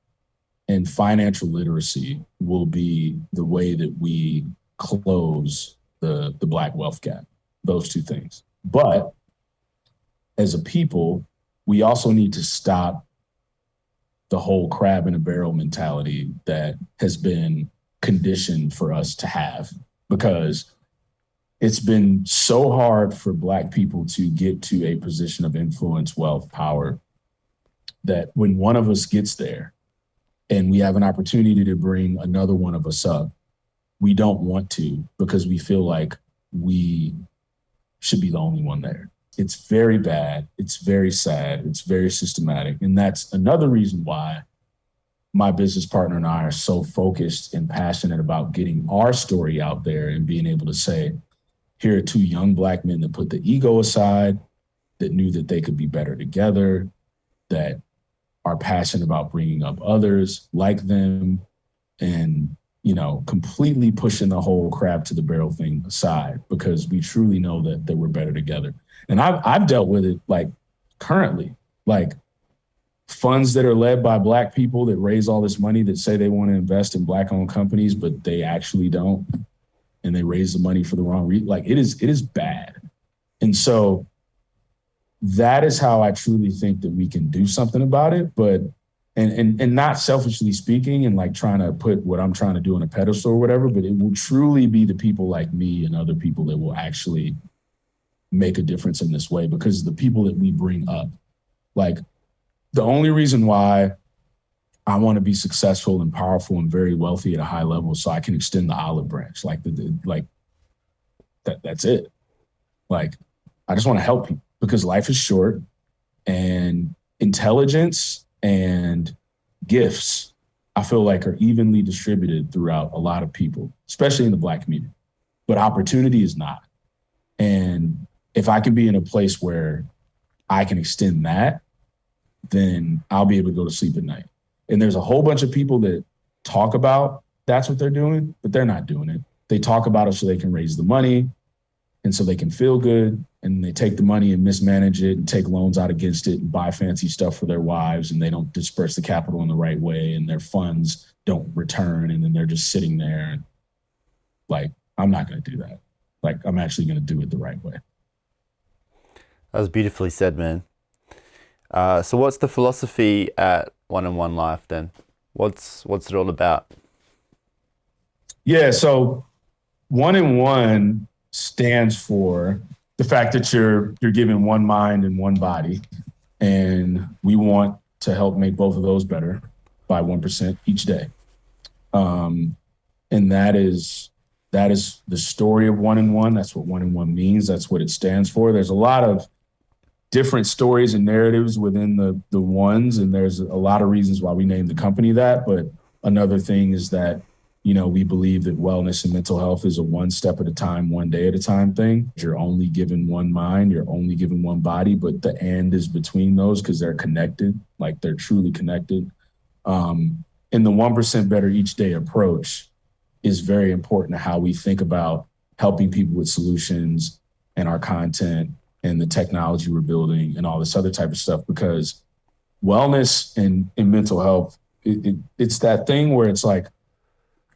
and financial literacy will be the way that we close the Black wealth gap, those two things. But as a people, we also need to stop the whole crab in a barrel mentality that has been conditioned for us to have, because it's been so hard for Black people to get to a position of influence, wealth, power, that when one of us gets there and we have an opportunity to bring another one of us up, we don't want to, because we feel like we should be the only one there. It's very bad. It's very sad. It's very systematic. And that's another reason why my business partner and I are so focused and passionate about getting our story out there and being able to say, here are two young Black men that put the ego aside, that knew that they could be better together, that are passionate about bringing up others like them, and completely pushing the whole crab to the barrel thing aside, because we truly know that we're better together. And I've dealt with it, like, currently, like, funds that are led by Black people that raise all this money, that say they want to invest in Black-owned companies, but they actually don't, and they raise the money for the wrong reason. Like, it is bad. And so that is how I truly think that we can do something about it. But and not selfishly speaking and like trying to put what I'm trying to do on a pedestal or whatever, but it will truly be the people like me and other people that will actually make a difference in this way, because the people that we bring up, like, the only reason why I want to be successful and powerful and very wealthy at a high level, so I can extend the olive branch, that's it. Like, I just want to help people, because life is short, and intelligence and gifts, I feel like, are evenly distributed throughout a lot of people, especially in the Black community. But opportunity is not. And if I can be in a place where I can extend that, then I'll be able to go to sleep at night. And there's a whole bunch of people that talk about that's what they're doing, but they're not doing it. They talk about it so they can raise the money and so they can feel good, and they take the money and mismanage it and take loans out against it and buy fancy stuff for their wives, and they don't disperse the capital in the right way, and their funds don't return, and then they're just sitting there. And like, I'm not going to do that. Like, I'm actually going to do it the right way. That was beautifully said, man. So what's the philosophy at One-on-One Life then? What's it all about? Yeah, so One-on-One stands for the fact that you're given one mind and one body, and we want to help make both of those better by 1% each day. And that is the story of One in One. That's what One in One means. That's what it stands for. There's a lot of different stories and narratives within the ones, and there's a lot of reasons why we named the company that. But another thing is that, we believe that wellness and mental health is a one step at a time, one day at a time thing. You're only given one mind, you're only given one body, but the and is between those because they're connected, like they're truly connected. And the 1% better each day approach is very important to how we think about helping people with solutions and our content and the technology we're building and all this other type of stuff, because wellness and mental health, it's that thing where it's like,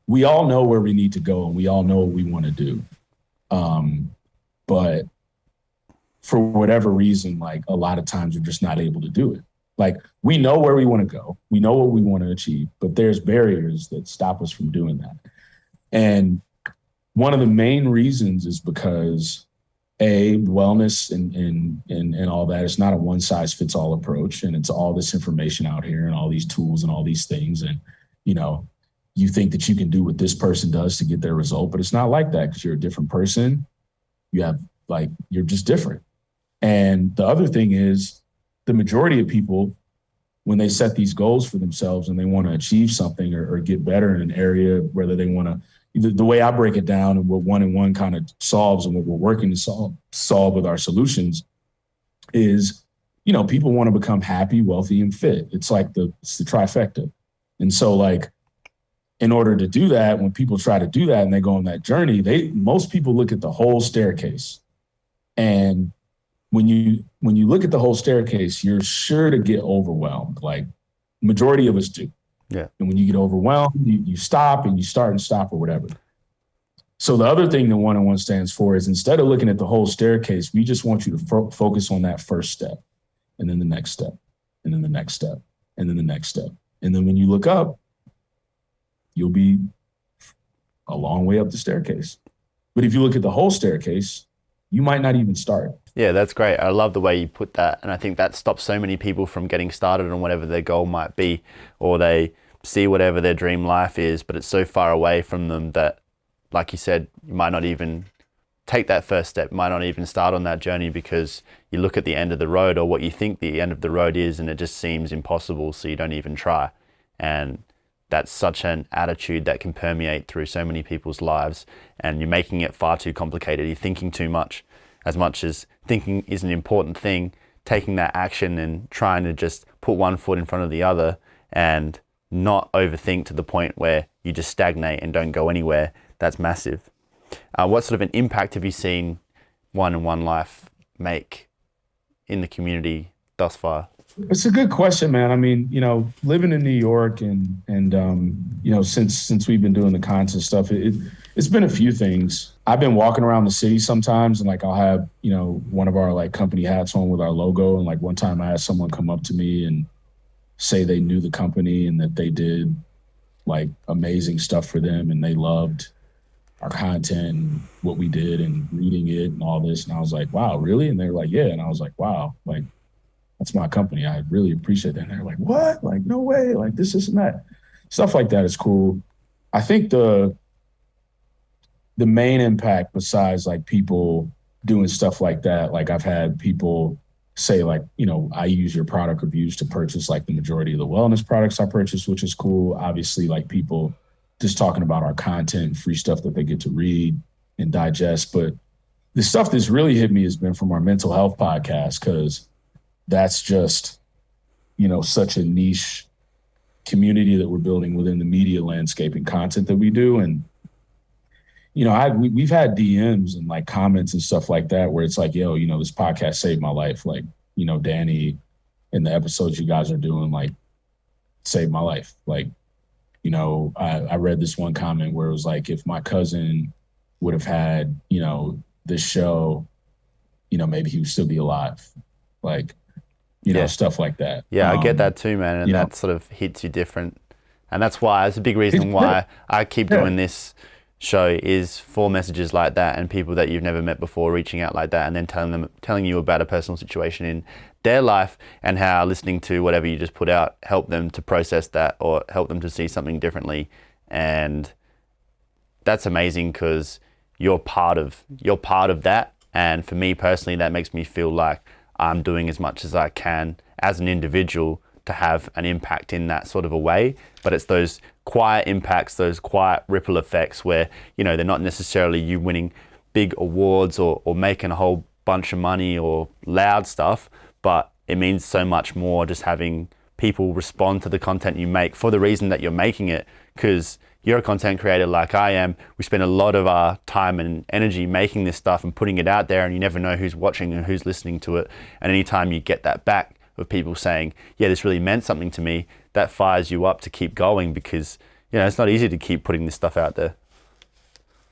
we all know where we need to go and we all know what we want to do. But for whatever reason, like a lot of times we're just not able to do it. Like we know where we want to go. We know what we want to achieve, but there's barriers that stop us from doing that. And one of the main reasons is because wellness and all that is not a one size fits all approach. And it's all this information out here and all these tools and all these things. And, you think that you can do what this person does to get their result, but it's not like that because you're a different person. You're just different. And the other thing is the majority of people, when they set these goals for themselves and they want to achieve something or get better in an area, whether they want to, the way I break it down and what One in One kind of solves and what we're working to solve with our solutions is, people want to become happy, wealthy, and fit. It's like it's the trifecta. And so like, in order to do that, when people try to do that and they go on that journey, most people look at the whole staircase. And when you look at the whole staircase, you're sure to get overwhelmed. Like majority of us do. Yeah. And when you get overwhelmed, you stop and you start and stop or whatever. So the other thing that One in One stands for is instead of looking at the whole staircase, we just want you to focus on that first step, and then the next step, and then the next step, and then the next step. And then when you look up, you'll be a long way up the staircase. But if you look at the whole staircase, you might not even start. Yeah, that's great. I love the way you put that. And I think that stops so many people from getting started on whatever their goal might be, or they see whatever their dream life is, but it's so far away from them that, like you said, you might not even take that first step, might not even start on that journey because you look at the end of the road or what you think the end of the road is and it just seems impossible, so you don't even try. And that's such an attitude that can permeate through so many people's lives, and you're making it far too complicated. You're thinking too much. As much as thinking is an important thing, taking that action and trying to just put one foot in front of the other and not overthink to the point where you just stagnate and don't go anywhere, that's massive. What sort of an impact have you seen One in One Life make in the community thus far? It's a good question, man. I mean, living in New York and since we've been doing the content stuff, it's been a few things. I've been walking around the city sometimes and like I'll have, one of our like company hats on with our logo. And like one time I had someone come up to me and say they knew the company and that they did like amazing stuff for them and they loved our content and what we did and reading it and all this. And I was like, wow, really? And they were like, yeah. And I was like, wow, like, that's my company. I really appreciate that. And they're like, what? Like, no way. Like this and that. Stuff like that is cool. I think the main impact besides like people doing stuff like that, like I've had people say like, I use your product reviews to purchase like the majority of the wellness products I purchase, which is cool. Obviously like people just talking about our content, free stuff that they get to read and digest. But the stuff that's really hit me has been from our mental health podcast, because that's just, such a niche community that we're building within the media landscape and content that we do. And, we've had DMs and like comments and stuff like that where it's like, yo, this podcast saved my life. Like, Danny and the episodes you guys are doing, like, saved my life. Like, I read this one comment where it was like, if my cousin would have had, this show, maybe he would still be alive. Like, stuff like that. Yeah, I get that too, man. And that sort of hits you different. And that's why, it's a big reason why I keep doing this show is for messages like that and people that you've never met before reaching out like that, and then telling you about a personal situation in their life, and how listening to whatever you just put out help them to process that or help them to see something differently. And that's amazing because you're part of that. And for me personally, that makes me feel like I'm doing as much as I can as an individual to have an impact in that sort of a way. But it's those quiet impacts, those quiet ripple effects where, you know, they're not necessarily you winning big awards or making a whole bunch of money or loud stuff, but it means so much more just having people respond to the content you make for the reason that you're making it. Because you're a content creator like I am. We spend a lot of our time and energy making this stuff and putting it out there, and you never know who's watching and who's listening to it. And anytime you get that back of people saying, yeah, this really meant something to me, that fires you up to keep going, because, you know, it's not easy to keep putting this stuff out there.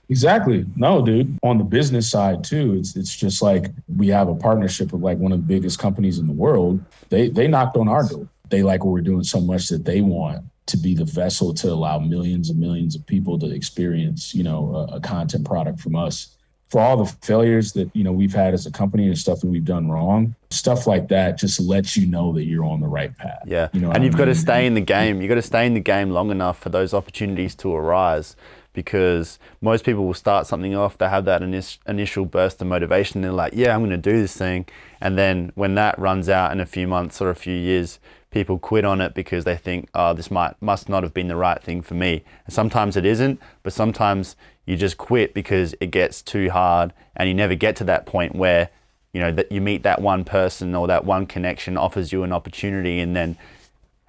Exactly. No, dude. On the business side too, it's just like we have a partnership with like one of the biggest companies in the world. They knocked on our door. They like what we're doing so much that they want to be the vessel to allow millions and millions of people to experience, you know, a content product from us. For all the failures that, you know, we've had as a company and stuff that we've done wrong, stuff like that just lets you know that you're on the right path. Yeah. You know, and you've got to stay in the game. You've got to stay in the game long enough for those opportunities to arise, because most people will start something off, they have that initial burst of motivation, they're like, yeah, I'm going to do this thing. And then when that runs out in a few months or a few years, people quit on it because they think, oh, this must not have been the right thing for me. And sometimes it isn't, but sometimes you just quit because it gets too hard and you never get to that point where, you know, that you meet that one person or that one connection offers you an opportunity, and then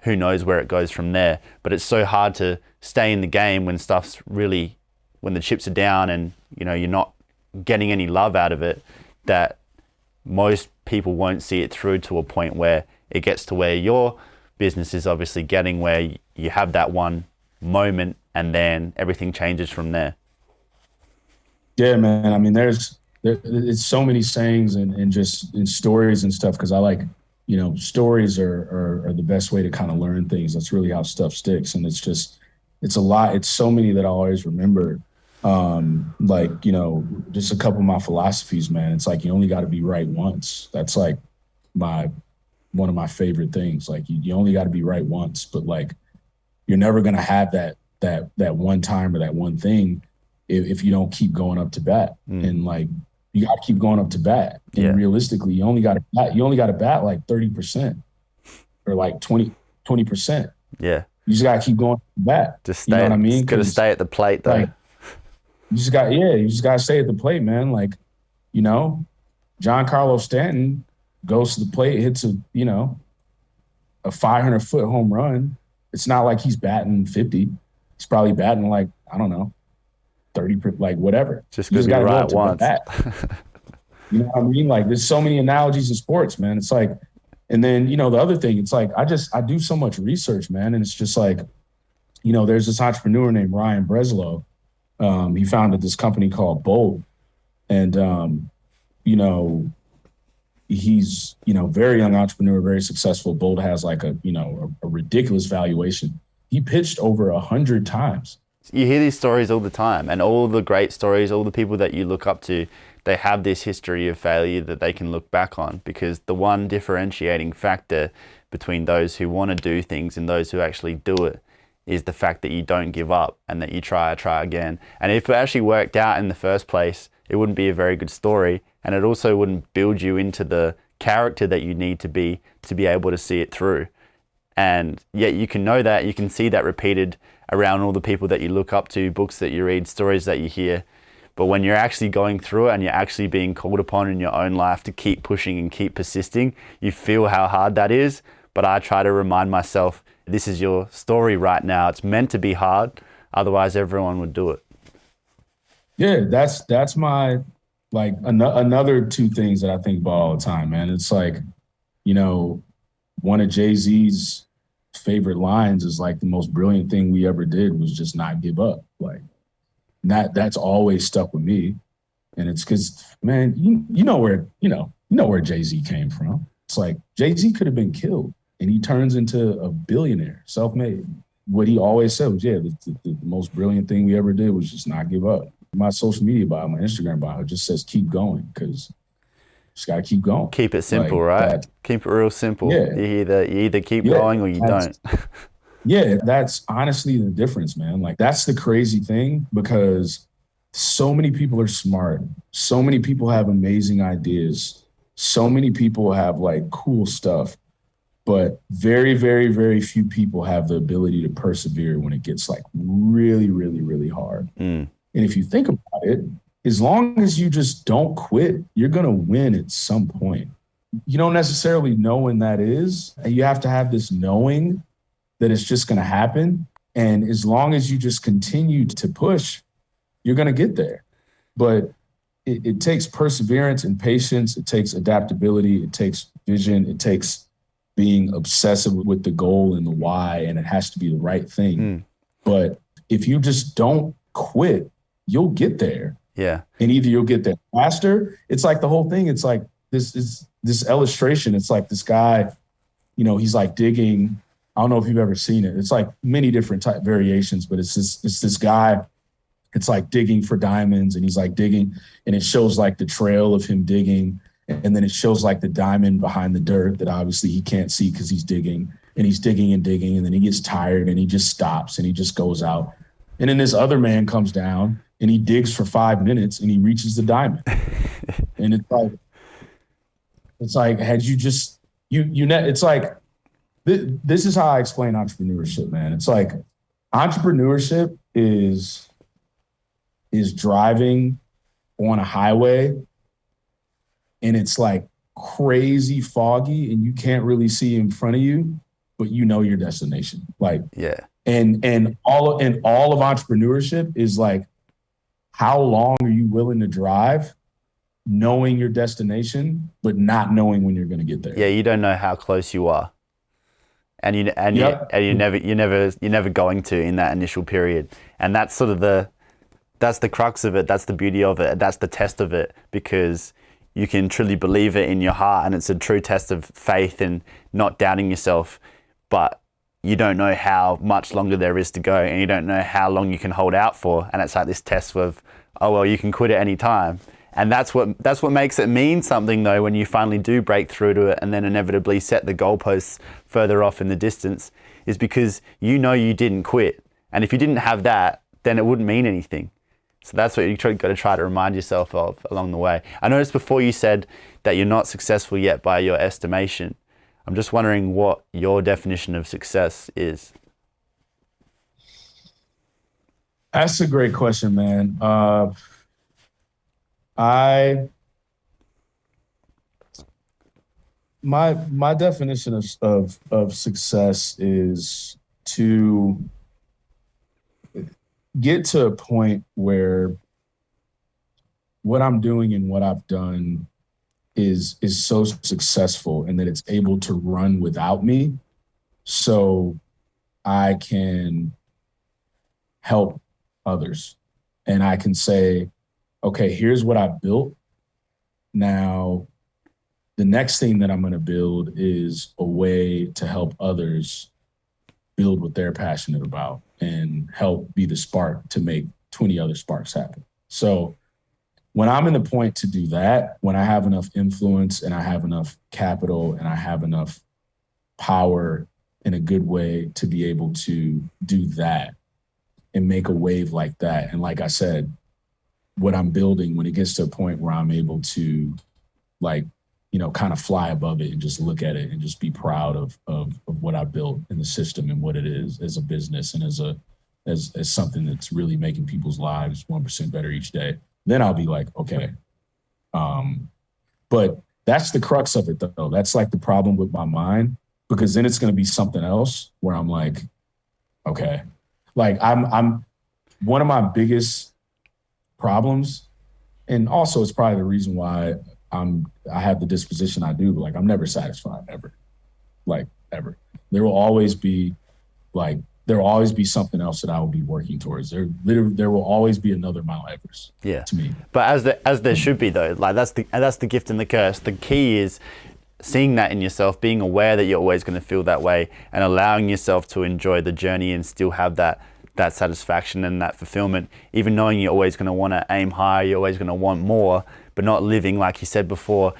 who knows where it goes from there. But it's so hard to stay in the game when stuff's really, when the chips are down and, you know, you're not getting any love out of it, that most people won't see it through to a point where it gets to where your business is obviously getting, where you have that one moment and then everything changes from there. Yeah, man. I mean, it's so many sayings and just in stories and stuff, because I like, you know, stories are the best way to kind of learn things. That's really how stuff sticks. And it's a lot. It's so many that I always remember. Like, you know, just a couple of my philosophies, man. It's like, you only got to be right once. That's like one of my favorite things. Like you only got to be right once, but like, you're never going to have that one time or that one thing if you don't keep going up to bat. And like, you got to keep going up to bat. And realistically, you only got to bat like 30% or like 20%. Yeah. You just got to keep going up to bat. Just stay, you know what I mean? Got to stay at the plate though. Like, you just got to stay at the plate, man. Like, you know, Giancarlo Stanton goes to the plate, hits a 500-foot home run. It's not like he's batting 50. He's probably batting like, I don't know, 30, like whatever. Just because you're right once. You know what I mean? Like, there's so many analogies in sports, man. It's like, and then, you know, the other thing, it's like, I do so much research, man. And it's just like, you know, there's this entrepreneur named Ryan Breslow. He founded this company called Bolt. And, you know, he's, you know, very young entrepreneur, very successful. Bolt has like a ridiculous valuation. He pitched over 100 times. You hear these stories all the time, and all the great stories, all the people that you look up to, they have this history of failure that they can look back on, because the one differentiating factor between those who want to do things and those who actually do it is the fact that you don't give up and that you try again. And if it actually worked out in the first place, it wouldn't be a very good story, and it also wouldn't build you into the character that you need to be able to see it through. And yet you can know that, you can see that repeated around all the people that you look up to, books that you read, stories that you hear. But when you're actually going through it and you're actually being called upon in your own life to keep pushing and keep persisting, you feel how hard that is. But I try to remind myself, this is your story right now. It's meant to be hard. Otherwise, everyone would do it. Yeah, that's my, like, another two things that I think about all the time, man. It's like, you know, one of Jay-Z's favorite lines is like, the most brilliant thing we ever did was just not give up. Like, that's always stuck with me. And it's because, man, you know where Jay-Z came from. It's like, Jay-Z could have been killed and he turns into a billionaire, self-made. what he always said was, the most brilliant thing we ever did was just not give up. My social media bio, my Instagram bio just says keep going, because just got to keep going. Keep it simple, right? Keep it real simple. Yeah. You either keep going or you don't. Yeah, that's honestly the difference, man. Like, that's the crazy thing, because so many people are smart. So many people have amazing ideas. So many people have like cool stuff, but very, very, very few people have the ability to persevere when it gets like really, really, really hard. And if you think about it, as long as you just don't quit, you're going to win at some point. You don't necessarily know when that is. And you have to have this knowing that it's just going to happen. And as long as you just continue to push, you're going to get there. But it takes perseverance and patience. It takes adaptability. It takes vision. It takes being obsessive with the goal and the why, and it has to be the right thing. But if you just don't quit, you'll get there. Yeah. And either you'll get there faster. It's like the whole thing. It's like this illustration. It's like this guy, he's like digging. I don't know if you've ever seen it. It's like many different type variations, but it's this guy. It's like digging for diamonds, and he's like digging, and it shows like the trail of him digging. And then it shows like the diamond behind the dirt that obviously he can't see because he's digging, and he's digging and digging. And then he gets tired and he just stops and he just goes out. And then this other man comes down and he digs for 5 minutes and he reaches the diamond. And it's like, had you just, it's like, this is how I explain entrepreneurship, man. It's like entrepreneurship is driving on a highway, and it's like crazy foggy and you can't really see in front of you, but you know your destination. Like, yeah. And all of entrepreneurship is like, how long are you willing to drive knowing your destination, but not knowing when you're going to get there? Yeah. You don't know how close you are. And you're never going to in that initial period. And that's sort of that's the crux of it. That's the beauty of it. That's the test of it, because you can truly believe it in your heart, and it's a true test of faith and not doubting yourself, but you don't know how much longer there is to go, and you don't know how long you can hold out for. And it's like this test of, oh, well, you can quit at any time. And that's what makes it mean something, though, when you finally do break through to it and then inevitably set the goalposts further off in the distance, is because you know you didn't quit. And if you didn't have that, then it wouldn't mean anything. So that's what you've got to try to remind yourself of along the way. I noticed before you said that you're not successful yet by your estimation. I'm just wondering what your definition of success is. That's a great question, man. My definition of success is to get to a point where what I'm doing and what I've done is so successful, and that it's able to run without me, so I can help others. And I can say, okay, here's what I built. Now, the next thing that I'm going to build is a way to help others build what they're passionate about and help be the spark to make 20 other sparks happen. So when I'm in the point to do that, when I have enough influence and I have enough capital and I have enough power in a good way to be able to do that and make a wave like that. And like I said, what I'm building, when it gets to a point where I'm able to kind of fly above it and just look at it and just be proud of what I built in the system and what it is as a business and as something that's really making people's lives 1% better each day, then I'll be like, okay. But that's the crux of it, though. That's like the problem with my mind, because then it's going to be something else where I'm like, okay, like I'm one of my biggest problems. And also it's probably the reason why I have the disposition I do, but like, I'm never satisfied ever, like ever. There will always be something else that I will be working towards. There will always be another Mount Everest. Yeah. To me. But as there should be, though, like that's the gift and the curse. The key is seeing that in yourself, being aware that you're always going to feel that way, and allowing yourself to enjoy the journey and still have that satisfaction and that fulfillment, even knowing you're always going to want to aim higher, you're always going to want more, but not living, like you said before,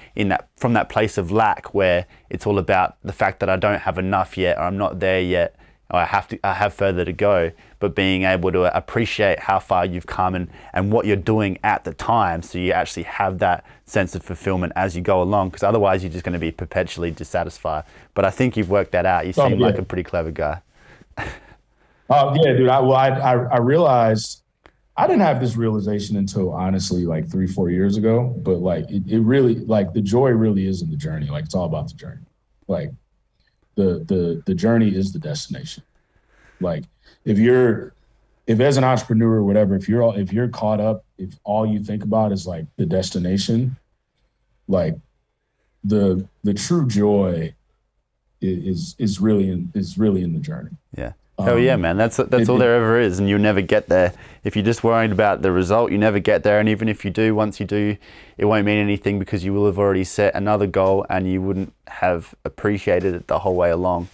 from that place of lack where it's all about the fact that I don't have enough yet, or I'm not there yet, or I have further to go, but being able to appreciate how far you've come and what you're doing at the time, so you actually have that sense of fulfillment as you go along, because otherwise you're just going to be perpetually dissatisfied. But I think you've worked that out. You seem like a pretty clever guy. Oh yeah, dude. I realized I didn't have this realization until honestly like 3-4 years ago. But like it really, like the joy really is in the journey. Like it's all about the journey. Like the journey is the destination. Like if as an entrepreneur or whatever, if you're caught up, if all you think about is like the destination, like the true joy is really in the journey. Yeah. Hell yeah, man. That's all there ever is, and you'll never get there. If you're just worried about the result, you never get there. And even if you do, once you do, it won't mean anything because you will have already set another goal and you wouldn't have appreciated it the whole way along.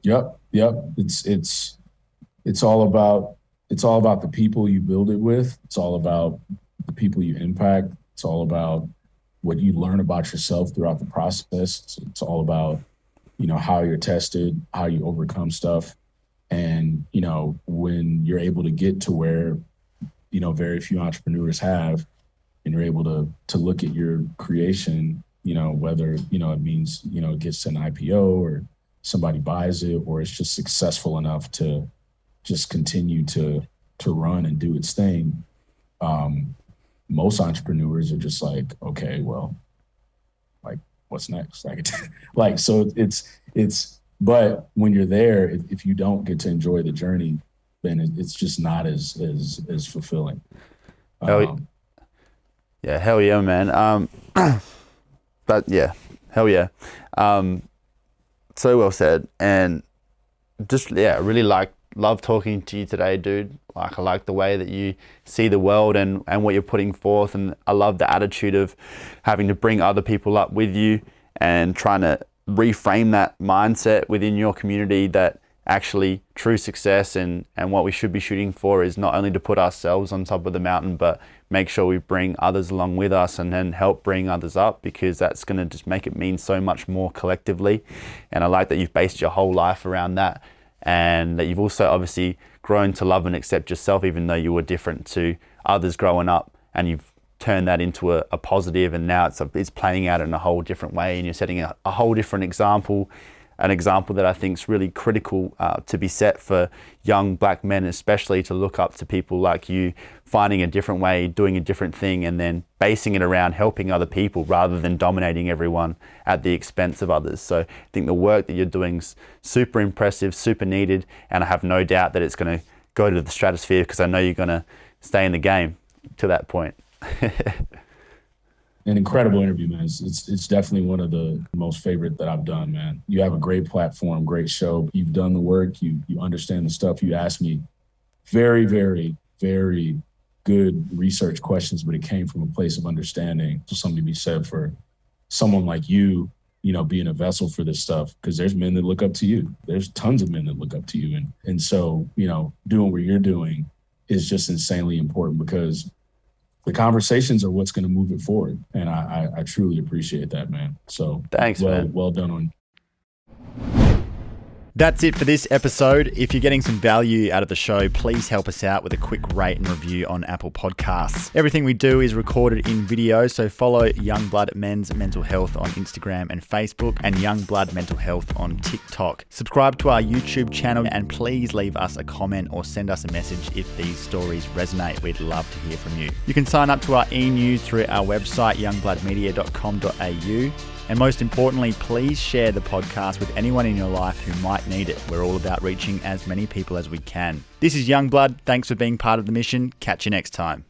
Yep. It's all about the people you build it with. It's all about the people you impact. It's all about what you learn about yourself throughout the process. It's all about, you know, how you're tested, how you overcome stuff. And, you know, when you're able to get to where, you know, very few entrepreneurs have, and you're able to look at your creation, you know, whether, you know, it means, you know, it gets to an IPO or somebody buys it, or it's just successful enough to just continue to run and do its thing. Most entrepreneurs are just like, okay, well, like, what's next? Like, so but when you're there, if you don't get to enjoy the journey, then it's just not as fulfilling. Yeah, hell yeah, man. But yeah, hell yeah. So well said. And just, yeah, really love talking to you today, dude. Like, I like the way that you see the world and what you're putting forth. And I love the attitude of having to bring other people up with you and trying to reframe that mindset within your community that actually true success and what we should be shooting for is not only to put ourselves on top of the mountain, but make sure we bring others along with us and then help bring others up, because that's going to just make it mean so much more collectively. And I like that you've based your whole life around that, and that you've also obviously grown to love and accept yourself, even though you were different to others growing up, and you've turned that into a positive, and now it's playing out in a whole different way, and you're setting a whole different example, an example that I think is really critical to be set for young black men, especially to look up to people like you, finding a different way, doing a different thing, and then basing it around helping other people rather than dominating everyone at the expense of others. So I think the work that you're doing is super impressive, super needed, and I have no doubt that it's going to go to the stratosphere, because I know you're going to stay in the game to that point. An incredible interview, man. It's definitely one of the most favorite that I've done, man. You have a great platform, great show. You've done the work. You understand the stuff. You asked me very, very, very good research questions, but it came from a place of understanding. So something to be said for someone like you, you know, being a vessel for this stuff, because there's men that look up to you. There's tons of men that look up to you. And so, you know, doing what you're doing is just insanely important, because the conversations are what's going to move it forward. And I truly appreciate that, man. So thanks, man. Well done on. That's it for this episode. If you're getting some value out of the show, please help us out with a quick rate and review on Apple Podcasts. Everything we do is recorded in video, so follow Youngblood Men's Mental Health on Instagram and Facebook, and Youngblood Mental Health on TikTok. Subscribe to our YouTube channel, and please leave us a comment or send us a message if these stories resonate. We'd love to hear from you. You can sign up to our e-news through our website, youngbloodmedia.com.au. And most importantly, please share the podcast with anyone in your life who might need it. We're all about reaching as many people as we can. This is Youngblood. Thanks for being part of the mission. Catch you next time.